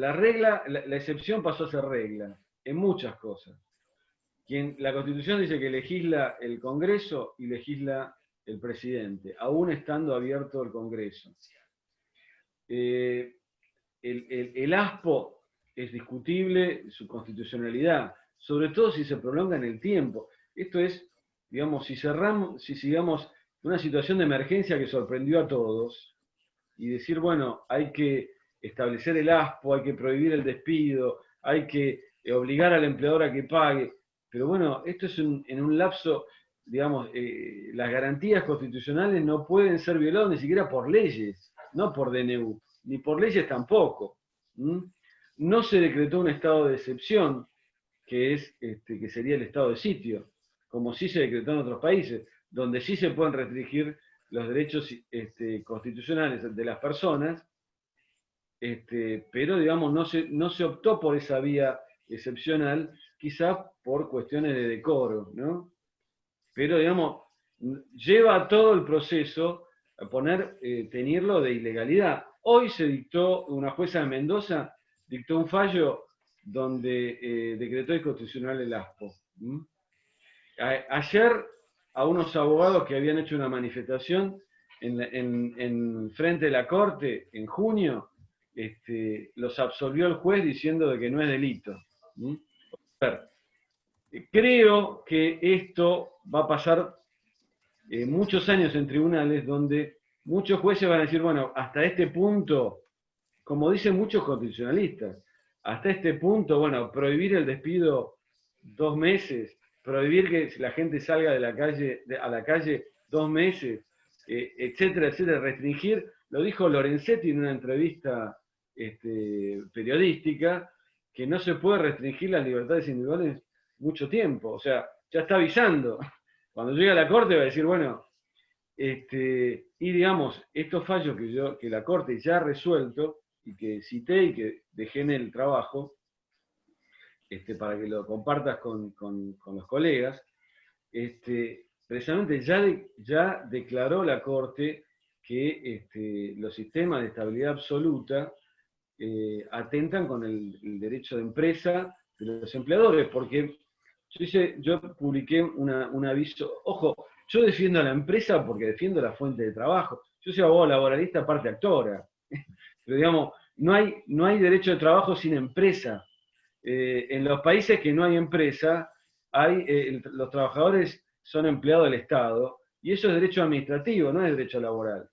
excepción pasó a ser regla en muchas cosas. La Constitución dice que legisla el Congreso y legisla el presidente, aún estando abierto el Congreso. El ASPO es discutible su constitucionalidad, sobre todo si se prolonga en el tiempo. Esto es, digamos, si sigamos una situación de emergencia que sorprendió a todos, y decir, bueno, hay que establecer el ASPO, hay que prohibir el despido, hay que obligar al empleador a que pague. Pero bueno, esto es en un lapso, digamos, las garantías constitucionales no pueden ser violadas ni siquiera por leyes, no por DNU, ni por leyes tampoco. No se decretó un estado de excepción, que sería el estado de sitio, como sí se decretó en otros países, donde sí se pueden restringir los derechos constitucionales de las personas, pero digamos no se optó por esa vía excepcional, quizás por cuestiones de decoro, ¿no? Pero digamos, lleva todo el proceso a teñirlo de ilegalidad. Hoy se dictó, una jueza de Mendoza dictó un fallo donde decretó inconstitucional el ASPO. Ayer, a unos abogados que habían hecho una manifestación en frente de la Corte en junio, los absolvió el juez diciendo de que no es delito. Creo que esto va a pasar muchos años en tribunales donde muchos jueces van a decir, bueno, hasta este punto, como dicen muchos constitucionalistas, hasta este punto, bueno, prohibir el despido 2 meses, prohibir que la gente salga a la calle 2 meses, etcétera, etcétera, restringir, lo dijo Lorenzetti en una entrevista periodística, que no se puede restringir las libertades individuales mucho tiempo, o sea, ya está avisando. Cuando llegue a la Corte va a decir, bueno, y digamos, estos fallos que la Corte ya ha resuelto, y que cité y que dejé en el trabajo, para que lo compartas con los colegas, precisamente ya declaró la Corte que los sistemas de estabilidad absoluta atentan con el derecho de empresa de los empleadores, porque yo publiqué un aviso, ojo, yo defiendo a la empresa porque defiendo la fuente de trabajo, yo soy abogado laboralista, parte actora, pero digamos, no hay derecho de trabajo sin empresa. En los países que no hay empresa, los trabajadores son empleados del Estado, y eso es derecho administrativo, no es derecho laboral.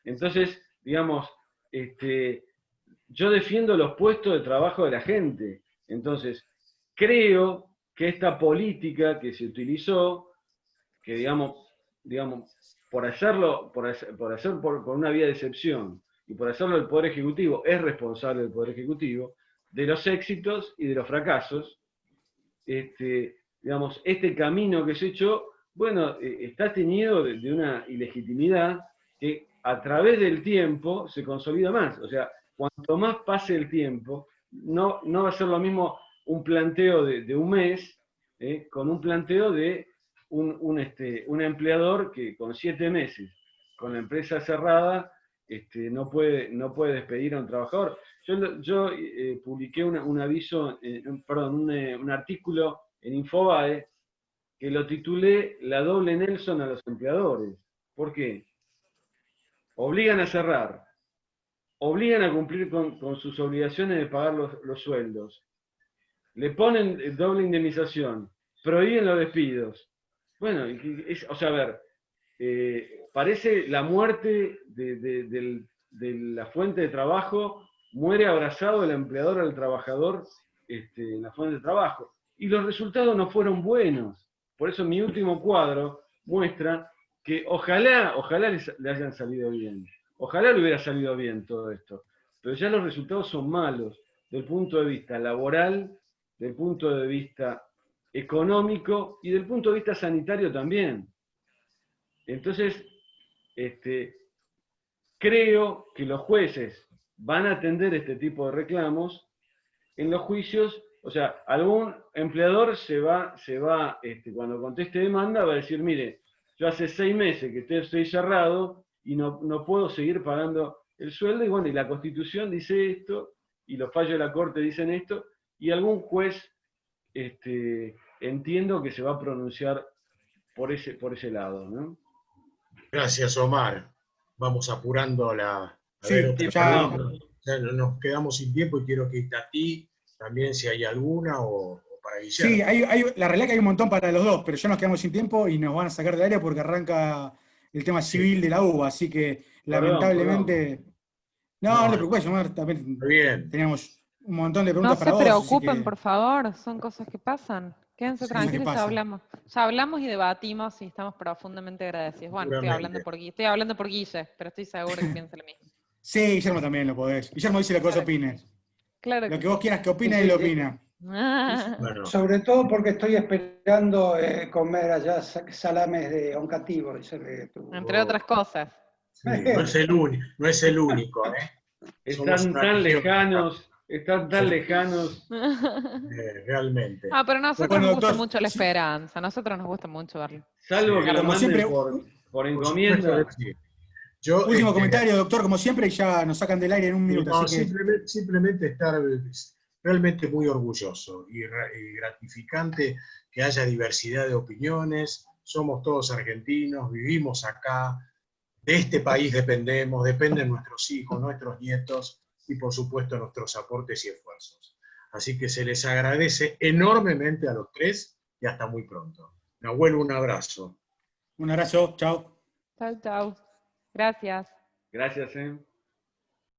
Entonces, digamos, yo defiendo los puestos de trabajo de la gente. Entonces, creo que esta política que se utilizó, que digamos por una vía de excepción, y por hacerlo el Poder Ejecutivo, es responsable del Poder Ejecutivo, de los éxitos y de los fracasos. Este camino que se echó, bueno, está teñido de una ilegitimidad que a través del tiempo se consolida más. O sea, cuanto más pase el tiempo, no va a ser lo mismo un planteo de un mes con un planteo de un empleador que con 7 meses, con la empresa cerrada, no puede despedir a un trabajador. Yo publiqué un artículo en Infobae que lo titulé La doble Nelson a los empleadores. ¿Por qué? Obligan a cerrar, obligan a cumplir con sus obligaciones de pagar los sueldos, le ponen doble indemnización, prohíben los despidos. Bueno, o sea, a ver, parece la muerte de la fuente de trabajo, muere abrazado el empleador al trabajador en la fuente de trabajo. Y los resultados no fueron buenos. Por eso mi último cuadro muestra que ojalá le hayan salido bien. Ojalá le hubiera salido bien todo esto. Pero ya los resultados son malos, del punto de vista laboral, del punto de vista económico y del punto de vista sanitario también. Entonces, creo que los jueces van a atender este tipo de reclamos en los juicios. O sea, algún empleador se va cuando conteste demanda, va a decir, mire, yo hace 6 meses que estoy cerrado y no puedo seguir pagando el sueldo, y bueno, y la Constitución dice esto, y los fallos de la Corte dicen esto, y algún juez entiendo que se va a pronunciar por ese lado, ¿no? Gracias, Omar. Vamos apurando la... Sí, ya nos quedamos sin tiempo y quiero que Itatí también, si hay alguna, o para Guillermo. Sí, la realidad que hay un montón para los dos, pero ya nos quedamos sin tiempo y nos van a sacar del área porque arranca el tema civil de la UBA, así que lamentablemente... Perdón. No te preocupes, Omar, también bien. Teníamos un montón de preguntas para vos. No se preocupen, por favor, son cosas que pasan. Quédense tranquilos, ya hablamos y debatimos y estamos profundamente agradecidos. Bueno, estoy hablando por Guille, pero estoy seguro que piensa lo mismo. Sí, Guillermo también lo podés. Guillermo dice lo que vos opines. Claro lo que vos quieras que opine, él opina. Bueno. Sobre todo porque estoy esperando comer allá salames de Oncativo. Entre otras cosas. Sí, no es el único, ¿eh? Están tan lejanos. Realmente. Pero a nosotros nos gusta mucho la esperanza, a nosotros nos gusta mucho verlo. Salvo que lo manden por encomienda. Último comentario, doctor, como siempre, y ya nos sacan del aire en un minuto. No, así simplemente estar realmente muy orgulloso y gratificante que haya diversidad de opiniones. Somos todos argentinos, vivimos acá, de este país dependen nuestros hijos, nuestros nietos y por supuesto nuestros aportes y esfuerzos. Así que se les agradece enormemente a los tres y hasta muy pronto. Nahuel, un abrazo. Un abrazo, chao. Chao, chao. Gracias. Gracias,